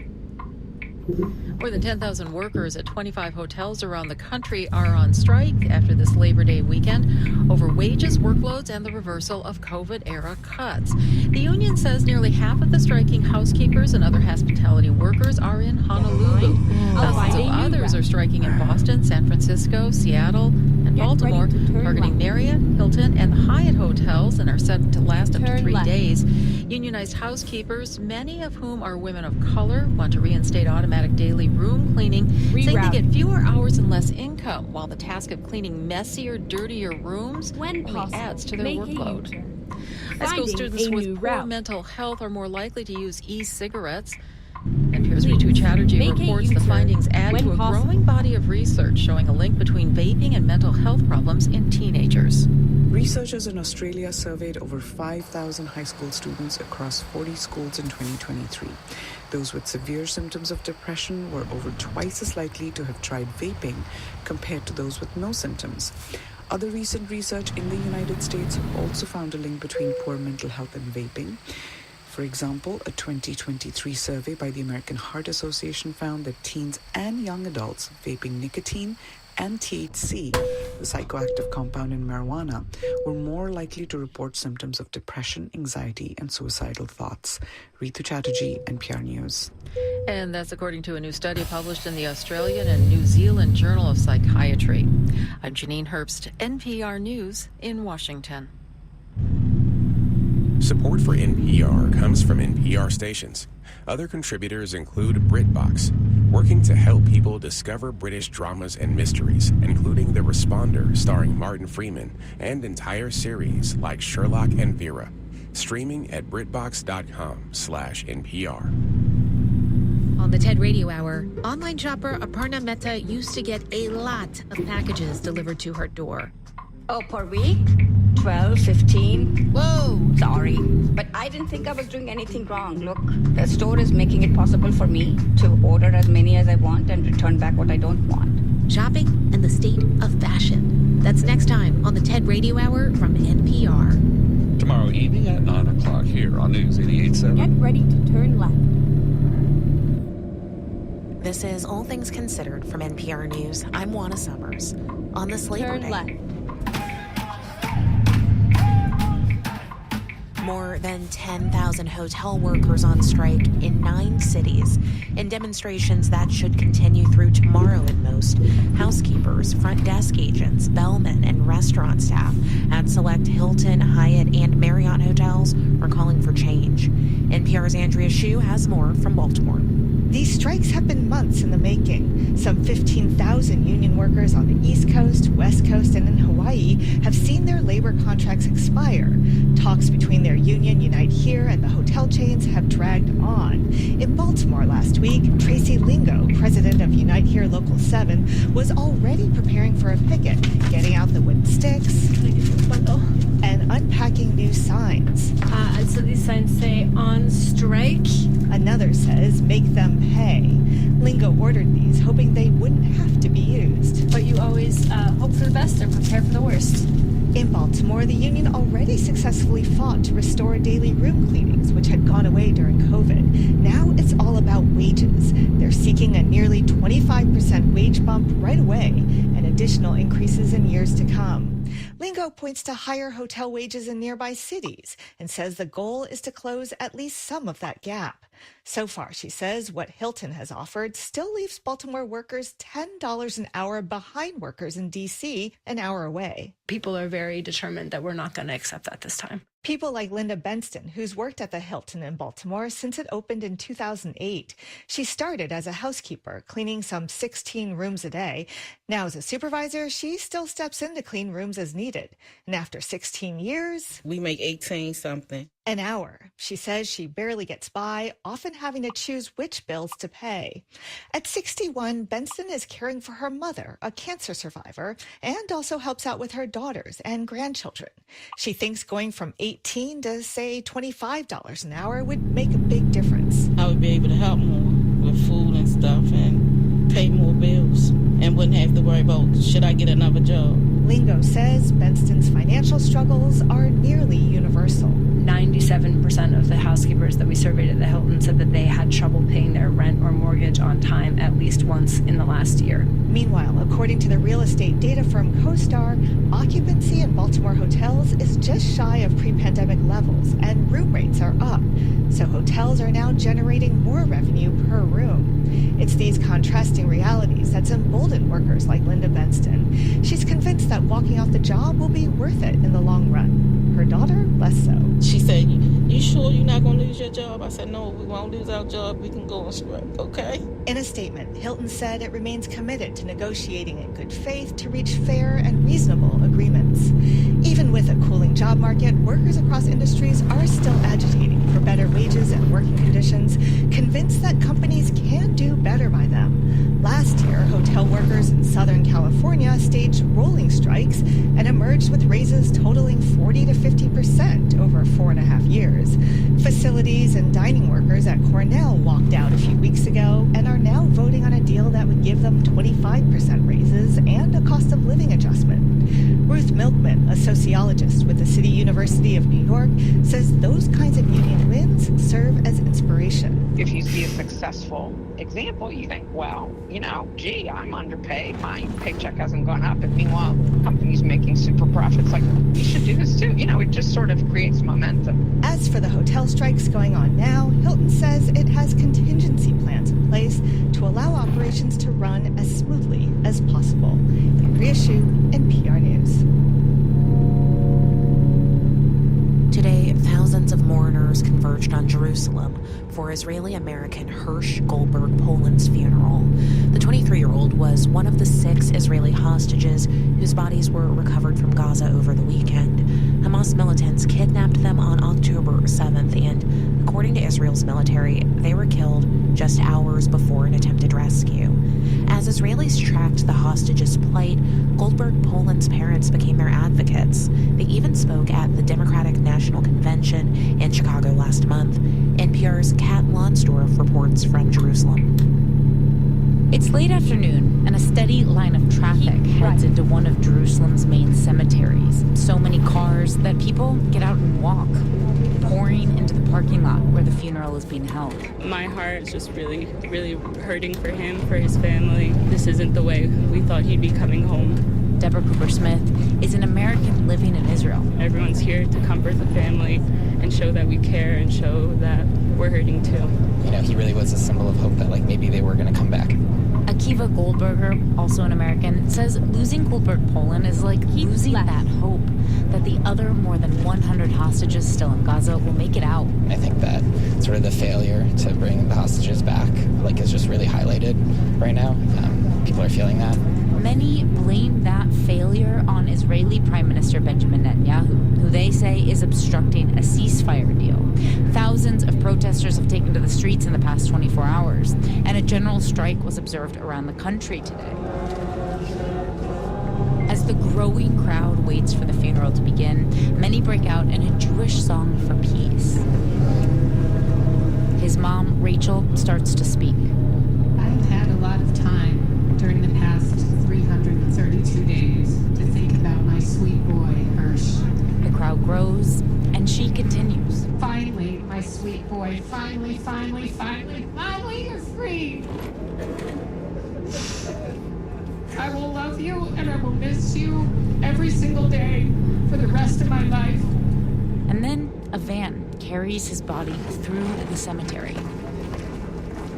[SPEAKER 24] More than 10,000 workers at 25 hotels around the country are on strike after this Labor Day weekend over wages, workloads, and the reversal of COVID-era cuts. The union says nearly half of the striking housekeepers and other hospitality workers are in Honolulu. Thousands of others are striking in Boston, San Francisco, Seattle, and Baltimore, targeting Marriott, Hilton, and Hyatt hotels, and are set to last up to 3 days. Unionized housekeepers, many of whom are women of color, want to reinstate automatic daily room cleaning, saying they get fewer hours and less income, while the task of cleaning messier, dirtier rooms only adds to their workload. High school students with poor mental health are more likely to use e-cigarettes. NPR's Ritu Chatterjee reports the findings add to a growing body of research showing a link between vaping and mental health problems in teenagers.
[SPEAKER 20] Researchers in Australia surveyed over 5,000 high school students across 40 schools in 2023. Those with severe symptoms of depression were over twice as likely to have tried vaping compared to those with no symptoms. Other recent research in the United States also found a link between poor mental health and vaping. For example, a 2023 survey by the American Heart Association found that teens and young adults vaping nicotine and THC, the psychoactive compound in marijuana, were more likely to report symptoms of depression, anxiety, and suicidal thoughts. Ritu Chatterjee, NPR News.
[SPEAKER 24] And that's according to a new study published in the Australian and New Zealand Journal of Psychiatry. I'm Janine Herbst, NPR News in Washington.
[SPEAKER 3] Support for NPR comes from NPR stations. Other contributors include BritBox, working to help people discover British dramas and mysteries, including The Responder, starring Martin Freeman, and entire series like Sherlock and Vera. Streaming at BritBox.com/NPR.
[SPEAKER 7] On the TED Radio Hour, online shopper Aparna Mehta used to get a lot of packages delivered to her door.
[SPEAKER 25] Oh, per week? 12, 15.
[SPEAKER 7] Whoa!
[SPEAKER 25] Sorry, but I didn't think I was doing anything wrong. Look, the store is making it possible for me to order as many as I want and return back what I don't want.
[SPEAKER 7] Shopping and the state of fashion. That's next time on the TED Radio Hour from NPR.
[SPEAKER 22] Tomorrow evening at 9 o'clock here on News 88.7.
[SPEAKER 1] Get ready to turn left.
[SPEAKER 7] This is All Things Considered from NPR News. I'm Juana Summers. On this Labor Day.
[SPEAKER 1] Turn left.
[SPEAKER 7] More than 10,000 hotel workers on strike in 9 cities in demonstrations that should continue through tomorrow in most. Housekeepers, front desk agents, bellmen, and restaurant staff at select Hilton, Hyatt, and Marriott hotels are calling for change. NPR's Andrea Hsu has more from Baltimore.
[SPEAKER 5] These strikes have been months in the making. Some 15,000 union workers on the East Coast, West Coast, and in Hawaii have seen their labor contracts expire. Talks between their union, Unite Here, and the hotel chains have dragged on. In Baltimore last week, Tracy Lingo, president of Unite Here Local 7, was already preparing for a picket, getting out the wooden sticks and unpacking new signs.
[SPEAKER 6] So these signs say on strike.
[SPEAKER 5] Another says make them pay. Lingo ordered these, hoping they wouldn't have to be used.
[SPEAKER 6] But you always hope for the best or prepare for the worst.
[SPEAKER 5] In Baltimore, the union already successfully fought to restore daily room cleanings, which had gone away during COVID. Now it's all about wages. They're seeking a nearly 25% wage bump right away and additional increases in years to come. Lingo points to higher hotel wages in nearby cities and says the goal is to close at least some of that gap. So far, she says, what Hilton has offered still leaves Baltimore workers $10 an hour behind workers in D.C. an hour away.
[SPEAKER 6] People are very determined that we're not going to accept that this time.
[SPEAKER 5] People like Linda Benston, who's worked at the Hilton in Baltimore since it opened in 2008. She started as a housekeeper, cleaning some 16 rooms a day. Now as a supervisor, she still steps in to clean rooms as needed. And after 16 years...
[SPEAKER 8] we make 18-something.
[SPEAKER 5] An hour. She says she barely gets by, often having to choose which bills to pay. At 61, Benson is caring for her mother, a cancer survivor, and also helps out with her daughters and grandchildren. She thinks going from $18 to, say, $25 an hour would make a big difference.
[SPEAKER 8] I would be able to help more with food and stuff and pay more bills and wouldn't have to worry about, should I get another job?
[SPEAKER 5] Lingo says Benston's financial struggles are nearly universal.
[SPEAKER 6] 97% of the housekeepers that we surveyed at the Hilton said that they had trouble paying their rent or mortgage on time at least once in the last year.
[SPEAKER 5] Meanwhile, according to the real estate data firm CoStar, occupancy in Baltimore hotels is just shy of pre-pandemic levels, and room rates are up. So hotels are now generating more revenue per room. It's these contrasting realities that's emboldened workers like Linda Benston. She's convinced that walking off the job will be worth it in the long run. Her daughter, less so.
[SPEAKER 8] She said, you sure you're not going to lose your job? I said, no, we won't lose our job. We can go on strike, okay?
[SPEAKER 5] In a statement, Hilton said it remains committed to negotiating in good faith to reach fair and reasonable agreements. Even with a cooling job market, workers across industries are still agitating for better wages and working conditions, convinced that companies can do better by them. Last year, hotel workers in Southern California staged rolling strikes and emerged with raises totaling 40 to 50% over 4.5 years. Facilities and dining workers at Cornell walked out a few weeks ago and are now voting on a deal that would give them 25% raises and a cost of living adjustment. Ruth Milkman, a sociologist with the City University of New York, says those kinds of union wins serve as inspiration.
[SPEAKER 2] If you see a successful example, you think, well, gee, I'm underpaid. My paycheck hasn't gone up. And meanwhile, companies making super profits, like, we should do this too. It just sort of creates momentum.
[SPEAKER 5] As for the hotel strikes going on now, Hilton says it has contingency plans in place to allow operations to run as smoothly as possible. Andrea Hsu, NPR News.
[SPEAKER 7] Today, thousands of mourners converged on Jerusalem for Israeli-American Hirsch Goldberg Poland's funeral. The 23-year-old was one of the 6 Israeli hostages whose bodies were recovered from Gaza over the weekend. Hamas militants kidnapped them on October 7th, and according to Israel's military, they were killed just hours before an attempted rescue. As Israelis tracked the hostages' plight, Goldberg Poland's parents became their advocates. They even spoke at the Democratic National Convention in Chicago last month. NPR's Kat Lonsdorf reports from Jerusalem.
[SPEAKER 9] It's late afternoon, and a steady line of traffic heads into one of Jerusalem's main cemeteries. So many cars that people get out and walk, pouring into the parking lot where the funeral is being held.
[SPEAKER 11] My heart is just really, really hurting for him, for his family. This isn't the way we thought he'd be coming home.
[SPEAKER 9] Deborah Cooper-Smith is an American living in Israel.
[SPEAKER 11] Everyone's here to comfort the family and show that we care and show that we're hurting too.
[SPEAKER 19] He really was a symbol of hope that maybe they were going to come back.
[SPEAKER 9] Akiva Goldberger, also an American, says losing Goldberg Poland is like losing that hope that the other more than 100 hostages still in Gaza will make it out.
[SPEAKER 19] I think that sort of the failure to bring the hostages back is just really highlighted right now. People are feeling that.
[SPEAKER 9] Many blame that failure on Israeli Prime Minister Benjamin Netanyahu, who they say is obstructing a ceasefire deal. Thousands of protesters have taken to the streets in the past 24 hours, and a general strike was observed around the country today. As the growing crowd waits for the funeral to begin, many break out in a Jewish song for peace. His mom, Rachel, starts to speak.
[SPEAKER 14] I've had a lot of time during the past 332 days to think about my sweet boy, Hirsch.
[SPEAKER 9] The crowd grows, and she continues.
[SPEAKER 14] Finally, my sweet boy, finally, you're free. I will love you and I will miss you every single day for the rest of my life.
[SPEAKER 9] And then a van carries his body through the cemetery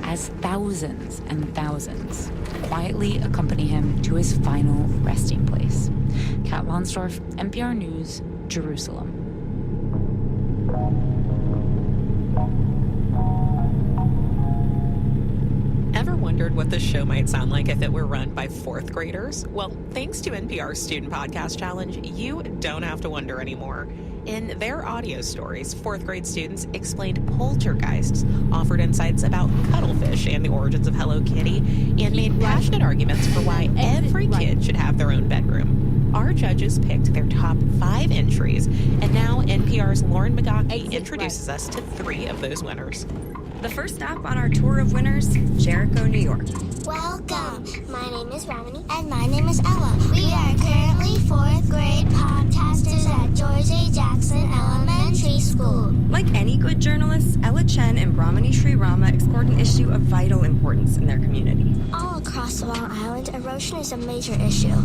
[SPEAKER 9] as thousands and thousands quietly accompany him to his final resting place. Kat Lonsdorf, NPR News, Jerusalem.
[SPEAKER 7] Ever wondered what the show might sound like if it were run by 4th graders? Well, thanks to NPR's Student Podcast Challenge, you don't have to wonder anymore. In their audio stories, 4th grade students explained poltergeists, offered insights about cuttlefish and the origins of Hello Kitty, and made passionate arguments for why every kid should have their own bedroom. Our judges picked their top 5 entries, and now NPR's Lauren Magaki introduces us to 3 of those winners.
[SPEAKER 21] The first stop on our tour of winners, Jericho, New York.
[SPEAKER 26] Welcome. My name is Romany. And my name is Ella. We are currently 4th grade podcasters at George A. Jackson Elementary School.
[SPEAKER 21] Like any good journalists, Ella Chen and Brahmani Sri Rama explored an issue of vital importance in their community.
[SPEAKER 26] All across Long Island, erosion is a major issue.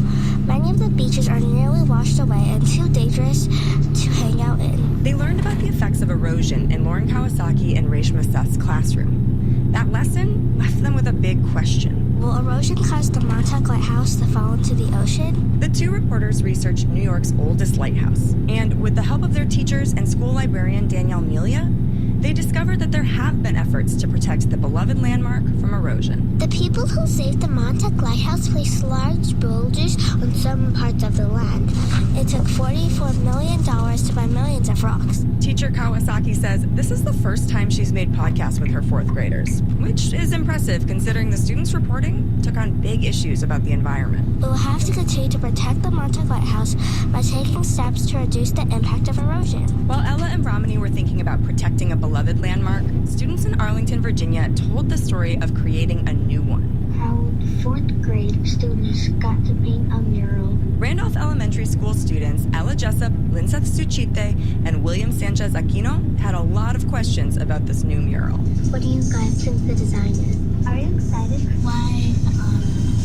[SPEAKER 26] Many of the beaches are nearly washed away and too dangerous to hang out in.
[SPEAKER 21] They learned about the effects of erosion in Lauren Kawasaki and Reshma Seth's classroom. That lesson left them with a big question.
[SPEAKER 26] Will erosion cause the Montauk Lighthouse to fall into the ocean?
[SPEAKER 21] The 2 reporters researched New York's oldest lighthouse, and with the help of their teachers and school librarian Danielle Melia, they discovered that there have been efforts to protect the beloved landmark from erosion.
[SPEAKER 26] The people who saved the Montauk Lighthouse placed large boulders on some parts of the land. It took $44 million to buy millions of rocks.
[SPEAKER 21] Teacher Kawasaki says this is the first time she's made podcasts with her 4th graders, which is impressive considering the students reporting took on big issues about the environment.
[SPEAKER 26] We will have to continue to protect the Montauk Lighthouse by taking steps to reduce the impact of erosion.
[SPEAKER 21] While Ella and Brahmani were thinking about protecting a beloved landmark, students in Arlington, Virginia told the story of creating a new one.
[SPEAKER 26] how the 4th grade students got to paint a mural.
[SPEAKER 21] Randolph Elementary School students Ella Jessup, Linseth Suchite, and William Sanchez Aquino had a lot of questions about this new mural.
[SPEAKER 26] What do you guys think the design is? Are you excited? Why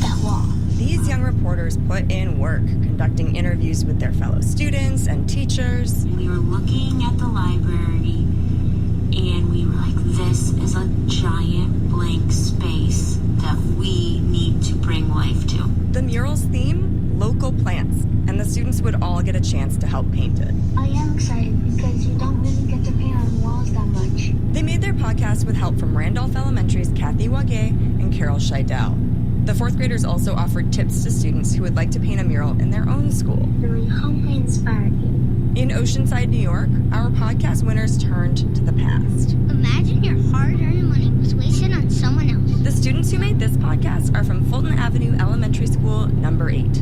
[SPEAKER 26] that wall?
[SPEAKER 21] These young reporters put in work, conducting interviews with their fellow students and teachers.
[SPEAKER 4] We were looking at the library, and we were like, this is a giant blank space that we need to bring life to.
[SPEAKER 21] The mural's theme, local plants, and the students would all get a chance to help paint it.
[SPEAKER 26] I am excited because you don't really get to paint on walls that much.
[SPEAKER 21] They made their podcast with help from Randolph Elementary's Kathy Wagay and Carol Scheidel. The 4th graders also offered tips to students who would like to paint a mural in their own school.
[SPEAKER 26] Really hope I inspired you.
[SPEAKER 21] In Oceanside, New York, our podcast winners turned to the past.
[SPEAKER 26] Imagine your hard-earned money was wasted on someone else.
[SPEAKER 21] The students who made this podcast are from Fulton Avenue Elementary School, number 8.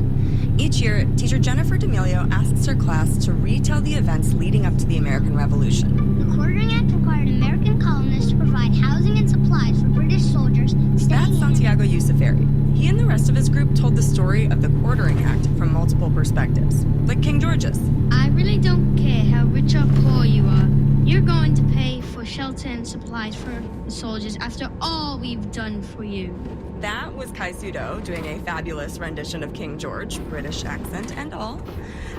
[SPEAKER 21] Each year, teacher Jennifer D'Amelio asks her class to retell the events leading up to the American Revolution.
[SPEAKER 26] The Quartering Act required American colonists to provide housing and supplies for British soldiers staying
[SPEAKER 21] That's Santiago Yusuferi. He and the rest of his group told the story of the Quartering Act from multiple perspectives, like King George's.
[SPEAKER 10] I really don't care how rich or poor you are. You're going to pay for shelter and supplies for the soldiers after all we've done for you.
[SPEAKER 21] That was Kai Sudo doing a fabulous rendition of King George, British accent and all.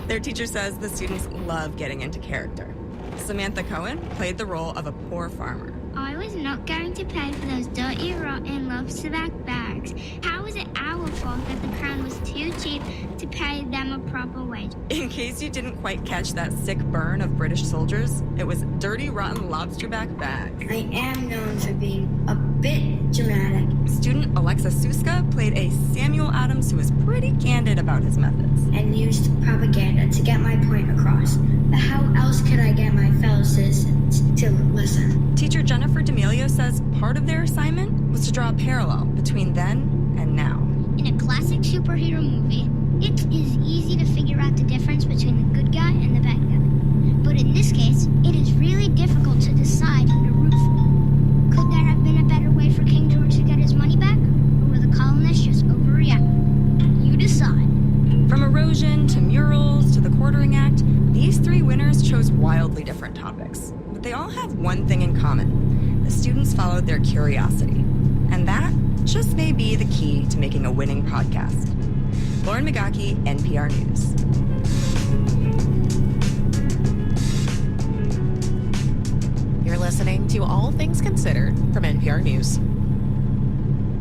[SPEAKER 21] Their teacher says the students love getting into character. Samantha Cohen played the role of a poor farmer.
[SPEAKER 26] I was not going to pay for those dirty, rotten lobsterback bags. How was it our fault that the crown was too cheap to pay them a proper wage?
[SPEAKER 21] In case you didn't quite catch that sick burn of British soldiers, it was dirty, rotten lobsterback bags.
[SPEAKER 26] I am known for being a bit dramatic.
[SPEAKER 21] Student Alexa Suska played a Samuel Adams who was pretty candid about his methods.
[SPEAKER 26] And used propaganda to get my point across. But how else could I get my fellow citizens to listen?
[SPEAKER 21] Teacher Jennifer D'Amelio says part of their assignment was to draw a parallel between then and now.
[SPEAKER 26] In a classic superhero movie, it is easy to figure out the difference between the good guy and the bad guy. But in this case, it is really difficult to decide who to root for. Could there have been a better way for King George to get his money back? Or were the colonists just overreacting? You decide.
[SPEAKER 21] From erosion to murals to the Quartering Act, these 3 winners chose wildly different topics. But they all have one thing in common. The students followed their curiosity. And that just may be the key to making a winning podcast. Lauren Migaki, NPR News.
[SPEAKER 7] You're listening to All Things Considered from NPR News.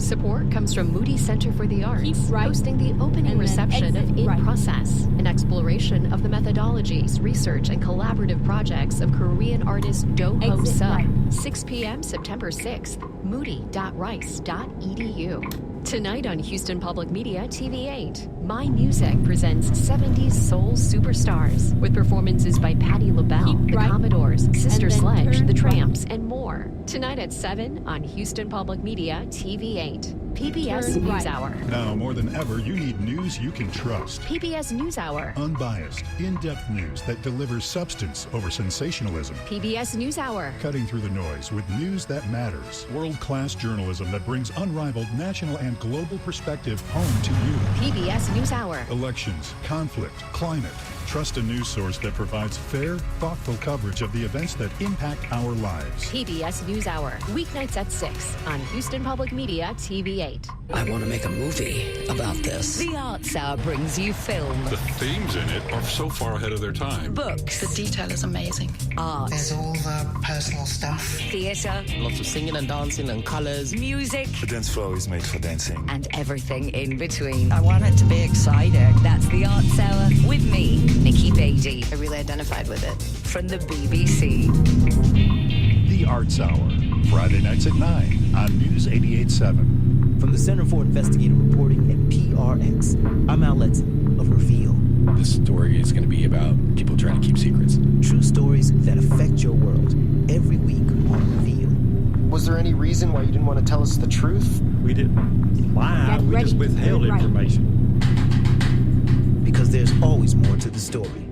[SPEAKER 23] Support comes from Moody Center for the Arts, hosting the opening reception of In Process, an exploration of the methodologies, research, and collaborative projects of Korean artist Do Ho Sung. 6 p.m. September 6th, moody.rice.edu. Tonight on Houston Public Media TV8, My Music presents 70s Soul Superstars with performances by Patti LaBelle, the Commodores, Sister Sledge, the Tramps, and more. Tonight at 7 on Houston Public Media TV8. PBS NewsHour.
[SPEAKER 12] Now more than ever, you need news you can trust.
[SPEAKER 23] PBS NewsHour.
[SPEAKER 12] Unbiased, in-depth news that delivers substance over sensationalism.
[SPEAKER 23] PBS NewsHour.
[SPEAKER 12] Cutting through the noise with news that matters. World-class journalism that brings unrivaled national and global perspective home to you.
[SPEAKER 23] PBS NewsHour.
[SPEAKER 12] Elections, conflict, climate. Trust a news source that provides fair, thoughtful coverage of the events that impact our lives.
[SPEAKER 23] PBS NewsHour. Weeknights at 6 on Houston Public Media TV8.
[SPEAKER 13] I want to make a movie about this.
[SPEAKER 23] The Arts Hour brings you film.
[SPEAKER 15] The themes in it are so far ahead of their time.
[SPEAKER 23] Books.
[SPEAKER 13] The detail is amazing.
[SPEAKER 23] Art.
[SPEAKER 13] There's all the personal stuff.
[SPEAKER 23] Theatre.
[SPEAKER 13] Lots of singing and dancing and colours.
[SPEAKER 23] Music.
[SPEAKER 15] The dance floor is made for dancing.
[SPEAKER 23] And everything in between.
[SPEAKER 13] I want it to be exciting.
[SPEAKER 23] That's the Arts Hour with me, Nikki Beatty.
[SPEAKER 13] I really identified with it.
[SPEAKER 23] From the BBC.
[SPEAKER 12] The Arts Hour, Friday nights at 9 on News 88.7.
[SPEAKER 16] From the Center for Investigative Reporting at PRX, I'm Al Letson of Reveal.
[SPEAKER 3] This story is going to be about people trying to keep secrets.
[SPEAKER 16] True stories that affect your world every week on Reveal.
[SPEAKER 27] Was there any reason why you didn't want to tell us the truth?
[SPEAKER 16] We didn't lie, we just withheld information. Because there's always more to the story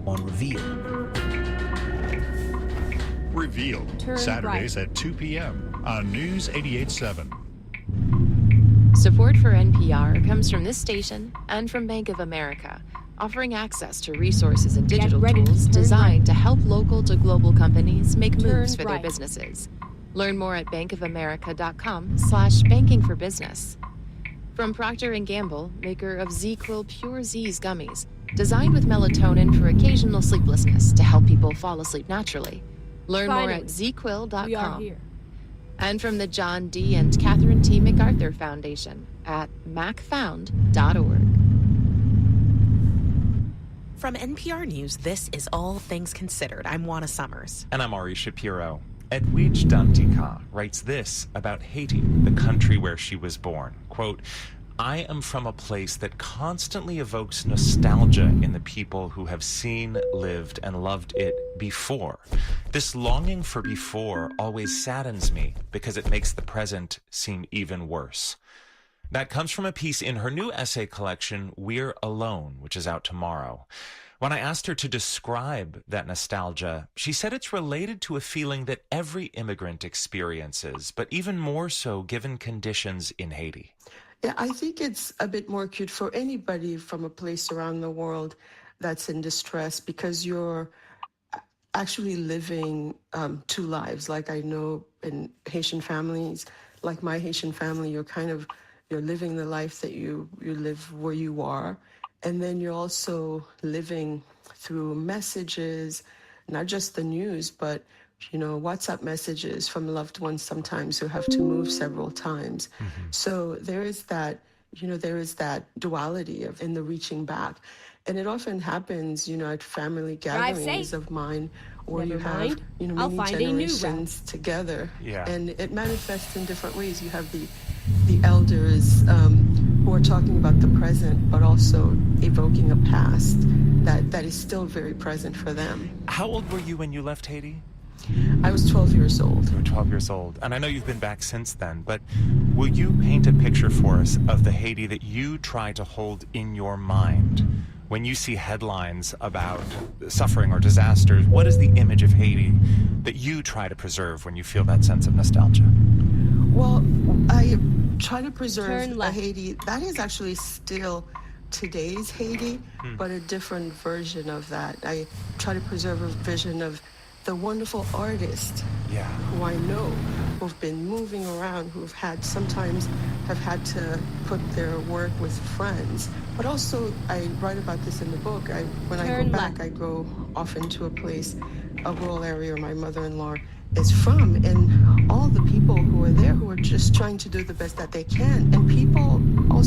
[SPEAKER 16] on Reveal.
[SPEAKER 12] Reveal, Saturdays at 2 p.m. on News 88.7.
[SPEAKER 23] Support for NPR comes from this station and from Bank of America, offering access to resources and digital tools designed to help local to global companies make moves for their businesses. Learn more at bankofamerica.com/bankingforbusiness. From Procter & Gamble, maker of ZzzQuil Pure Z's gummies, designed with melatonin for occasional sleeplessness to help people fall asleep naturally. Learn more at zzzquil.com.
[SPEAKER 1] We are here.
[SPEAKER 23] And from the John D. and Catherine T. MacArthur Foundation at macfound.org.
[SPEAKER 7] From NPR News, this is All Things Considered. I'm Juana Summers.
[SPEAKER 17] And I'm Ari Shapiro. Edwidge Dantika writes this about Haiti, the country where she was born. Quote, I am from a place that constantly evokes nostalgia in the people who have seen, lived, and loved it before. This longing for before always saddens me because it makes the present seem even worse. That comes from a piece in her new essay collection, We're Alone, which is out tomorrow. When I asked her to describe that nostalgia, she said it's related to a feeling that every immigrant experiences, but even more so given conditions in Haiti.
[SPEAKER 18] Yeah, I think it's a bit more acute for anybody from a place around the world that's in distress because you're actually living two lives. Like I know in Haitian families, like my Haitian family, you're living the life that you live where you are. And then you're also living through messages, not just the news, but, WhatsApp messages from loved ones sometimes who have to move several times. Mm-hmm. So there is that duality in the reaching back. And it often happens, at family gatherings of mine where you have, many generations together. Yeah. And it manifests in different ways. You have the elders who are talking about the present, but also evoking a past that is still very present for them.
[SPEAKER 17] How old were you when you left Haiti?
[SPEAKER 18] I was 12 years old.
[SPEAKER 17] You were 12 years old. And I know you've been back since then, but will you paint a picture for us of the Haiti that you try to hold in your mind? When you see headlines about suffering or disasters, what is the image of Haiti that you try to preserve when you feel that sense of nostalgia?
[SPEAKER 18] Well, I try to preserve a Haiti that is actually still today's Haiti, but a different version of that. I try to preserve a vision of the wonderful artists who I know, who've been moving around, sometimes have had to put their work with friends. But also, I write about this in the book. When I go back, I go often to a place, a rural area where my mother-in-law is from, and all the people who are there who are just trying to do the best that they can. And people who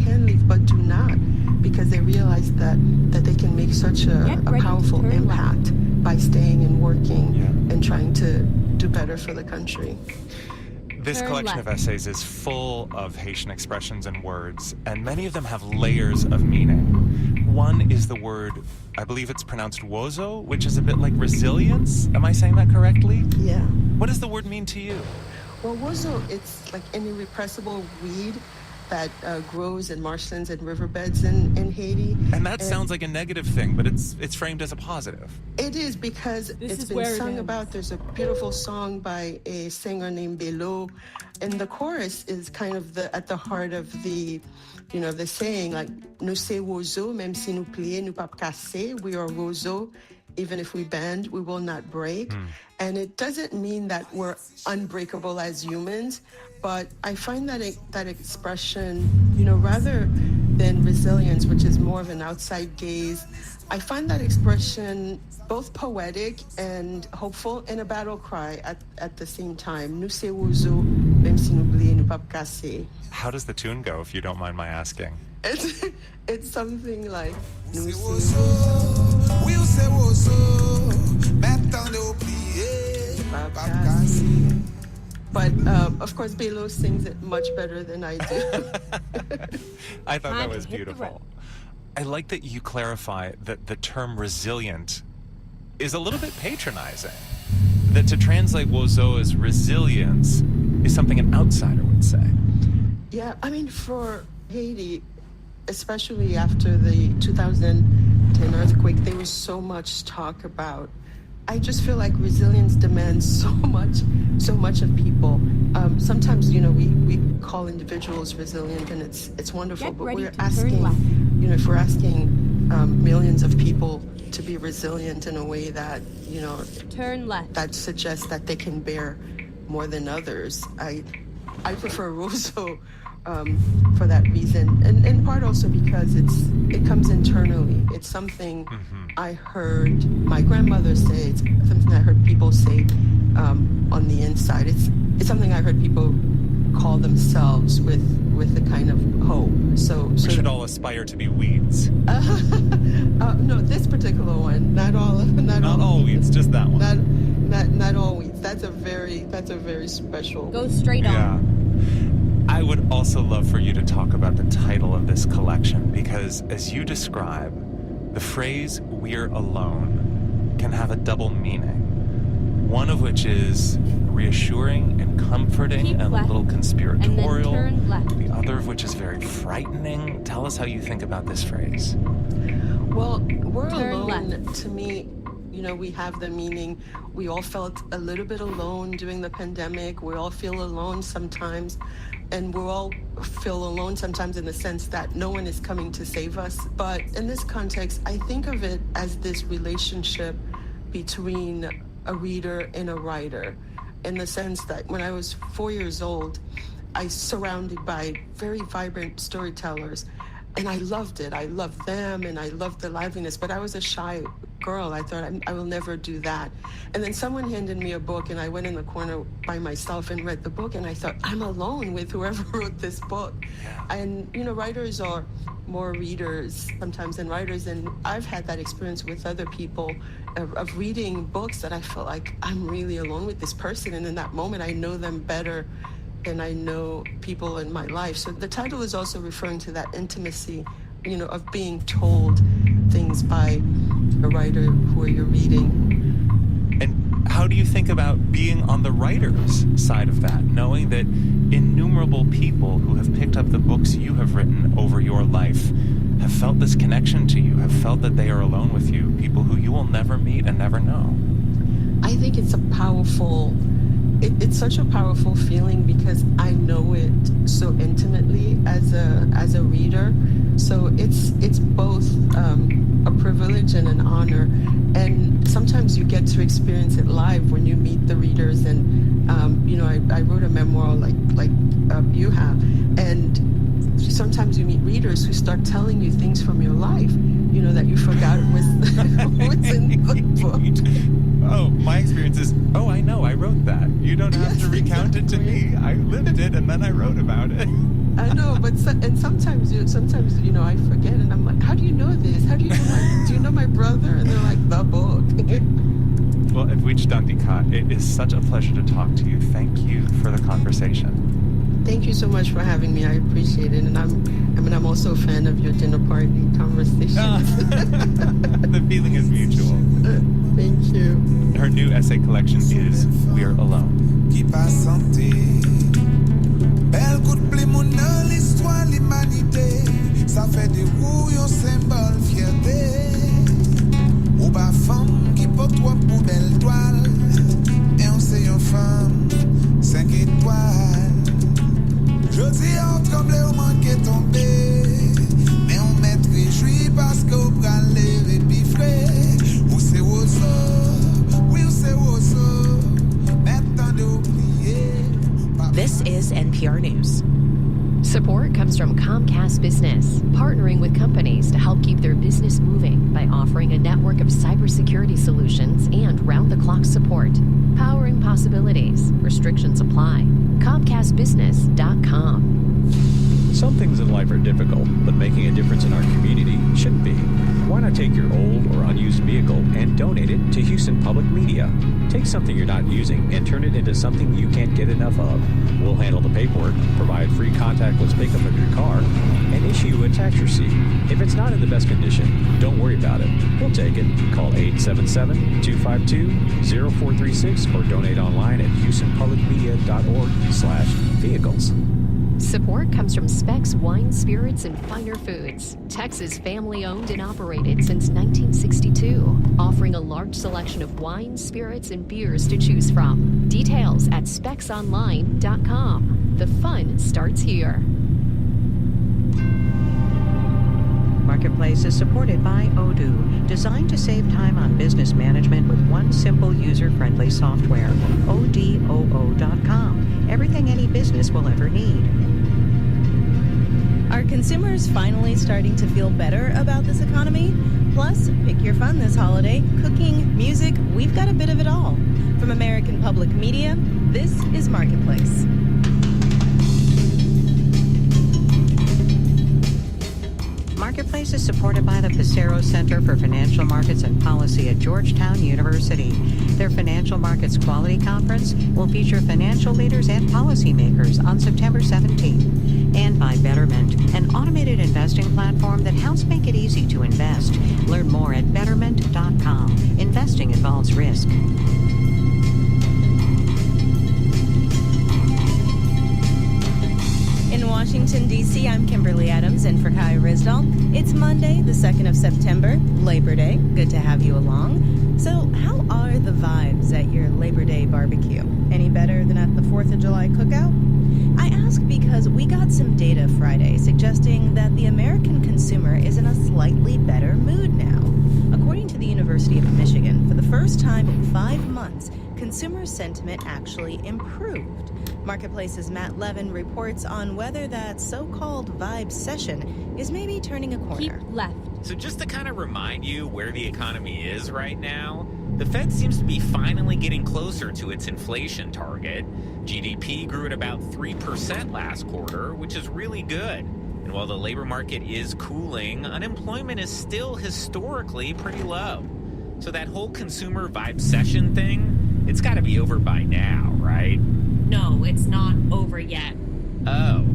[SPEAKER 18] can leave but do not, because they realize that they can make such a powerful impact by staying and working and trying to do better for the country.
[SPEAKER 17] This collection of essays is full of Haitian expressions and words, and many of them have layers of meaning. One is the word, I believe it's pronounced wozo, which is a bit like resilience. Am I saying that correctly?
[SPEAKER 18] Yeah.
[SPEAKER 17] What does the word mean to you?
[SPEAKER 18] Well, wozo, it's like an irrepressible weed that grows in marshlands and riverbeds in Haiti.
[SPEAKER 17] And that sounds like a negative thing, but it's framed as a positive.
[SPEAKER 18] It is, because it's been sung about. There's a beautiful song by a singer named Bello, and the chorus is kind of at the heart of the saying, like, nous c'est wozo, même si nous plions, nous pas casser. We are wozo. Even if we bend, we will not break. And it doesn't mean that we're unbreakable as humans, but I find that expression, rather than resilience, which is more of an outside gaze, I find that expression both poetic and hopeful and a battle cry at the same time. Nous c'est wozo, même si nous plions, nous pas casser.
[SPEAKER 17] How does the tune go, if you don't mind my asking?
[SPEAKER 18] It's something like, nous but of course, Bello sings it much better than I do.
[SPEAKER 17] I thought that was beautiful. I like that you clarify that the term resilient is a little bit patronizing. That to translate wozo as resilience is something an outsider would say.
[SPEAKER 18] Yeah, I mean, for Haiti, especially after the 2010 earthquake, there was so much talk about I just feel like resilience demands so much of people. Sometimes, we call individuals resilient, and it's wonderful. But we're asking, if we're asking millions of people to be resilient in a way that,
[SPEAKER 1] turn left,
[SPEAKER 18] that suggests that they can bear more than others. I prefer Rousseau for that reason, and in part also because it comes internally. It's something I heard my grandmother say. It's something I heard people say on the inside. It's something I heard people call themselves with a kind of hope. So
[SPEAKER 17] we should all aspire to be weeds.
[SPEAKER 18] No, this particular one, not all
[SPEAKER 17] weeds, just that one.
[SPEAKER 18] Not all weeds. That's a very special.
[SPEAKER 1] Go straight on.
[SPEAKER 17] I would also love for you to talk about the title of this collection, because as you describe, the phrase "we're alone" can have a double meaning. One of which is reassuring and comforting and a little conspiratorial.
[SPEAKER 1] And then turn left.
[SPEAKER 17] The other of which is very frightening. Tell us how you think about this phrase.
[SPEAKER 18] Well, we're
[SPEAKER 1] Turn
[SPEAKER 18] alone,
[SPEAKER 1] left.
[SPEAKER 18] to me, we have the meaning. We all felt a little bit alone during the pandemic. We all feel alone sometimes. And we all feel alone sometimes in the sense that no one is coming to save us. But in this context, I think of it as this relationship between a reader and a writer, in the sense that when I was 4 years old, I was surrounded by very vibrant storytellers. And I loved it. I loved them, and I loved the liveliness. But I was a shy girl. I thought, I will never do that. And then someone handed me a book, and I went in the corner by myself and read the book. And I thought, I'm alone with whoever wrote this book. And, writers are more readers sometimes than writers. And I've had that experience with other people of reading books that I felt like I'm really alone with this person. And in that moment, I know them better than I know people in my life. So the title is also referring to that intimacy, of being told things by a writer who you're reading.
[SPEAKER 17] And how do you think about being on the writer's side of that, knowing that innumerable people who have picked up the books you have written over your life have felt this connection to you, have felt that they are alone with you, people who you will never meet and never know?
[SPEAKER 18] I think it's it's such a powerful feeling because I know it so intimately as a reader. So it's both a privilege and an honor. And sometimes you get to experience it live when you meet the readers. And I wrote a memoir like you have, and sometimes you meet readers who start telling you things from your life, that you forgot was in the book.
[SPEAKER 17] Oh, my experience is, I know, I wrote that. You don't have to recount it to me. I lived it, and then I wrote about it.
[SPEAKER 18] I know, but sometimes I forget, and I'm like, how do you know this? How do you know do you know my brother? And they're like, the book.
[SPEAKER 17] Well, Edwidge Danticat, it is such a pleasure to talk to you. Thank you for the conversation.
[SPEAKER 18] Thank you so much for having me. I appreciate it, and I'm also a fan of your dinner party conversations.
[SPEAKER 17] The feeling is mutual.
[SPEAKER 18] Thank you.
[SPEAKER 17] Her new essay collection is We're Alone.
[SPEAKER 6] Keep our santé. Belle coup de plume dans l'histoire de l'humanité. Ça fait des roues un symbole fierté. Ou ba femme qui porte trois pour belle toile. Et on sait une femme 5 étoiles. Je dis entre comme les manqué tomber. Mais on met réjoui parce qu'on prend les répifrés. Ou c'est oiseau. Oui, ou c'est oiseau. Maintenant d'oublier.
[SPEAKER 7] This is NPR News.
[SPEAKER 23] Support comes from Comcast Business, partnering with companies to help keep their business moving by offering a network of cybersecurity solutions and round-the-clock support. Powering possibilities. Restrictions apply. ComcastBusiness.com.
[SPEAKER 8] Some things in life are difficult, but making a difference in our community shouldn't be. Why not take your old or unused vehicle and donate it to Houston Public Media? Take something you're not using and turn it into something you can't get enough of. We'll handle the paperwork, provide free contactless pickup of your car, and issue you a tax receipt. If it's not in the best condition, don't worry about it. We'll take it. Call 877-252-0436 or donate online at houstonpublicmedia.org/vehicles.
[SPEAKER 2] Support comes from Specs Wine, Spirits, and Finer Foods. Texas family-owned and operated since 1962, offering a large selection of wines, spirits, and beers to choose from. Details at specsonline.com. The fun starts here.
[SPEAKER 5] Marketplace is supported by Odoo, designed to save time on business management with one simple user-friendly software. ODOO.com. Everything any business will ever need.
[SPEAKER 11] Are consumers finally starting to feel better about this economy? Plus, pick your fun this holiday. Cooking, music, we've got a bit of it all. From American Public Media, this is Marketplace.
[SPEAKER 5] Marketplace is supported by the Pissarro Center for Financial Markets and Policy at Georgetown University. Their Financial Markets Quality Conference will feature financial leaders and policymakers on September 17th. And by Betterment, an automated investing platform that helps make it easy to invest. Learn more at betterment.com. Investing involves risk.
[SPEAKER 11] In Washington, D.C., I'm Kimberly Adams in for Kai Risdall. It's Monday, the 2nd of September, Labor Day. Good to have you along. So, how are the vibes at your Labor Day barbecue? Any better than at the 4th of July cookout? I ask because we got some data Friday suggesting that the American consumer is in a slightly better mood now. According to the University of Michigan, for the first time in 5 months, consumer sentiment actually improved. Marketplace's Matt Levin reports on whether that so-called vibe session is maybe turning a corner.
[SPEAKER 1] Keep left.
[SPEAKER 20] So just to kind of remind you where the economy is right now, the Fed seems to be finally getting closer to its inflation target. GDP grew at about 3% last quarter, which is really good. And while the labor market is cooling, unemployment is still historically pretty low. So that whole consumer vibe session thing, it's got to be over by now, right?
[SPEAKER 4] No, it's not over yet.
[SPEAKER 20] Oh.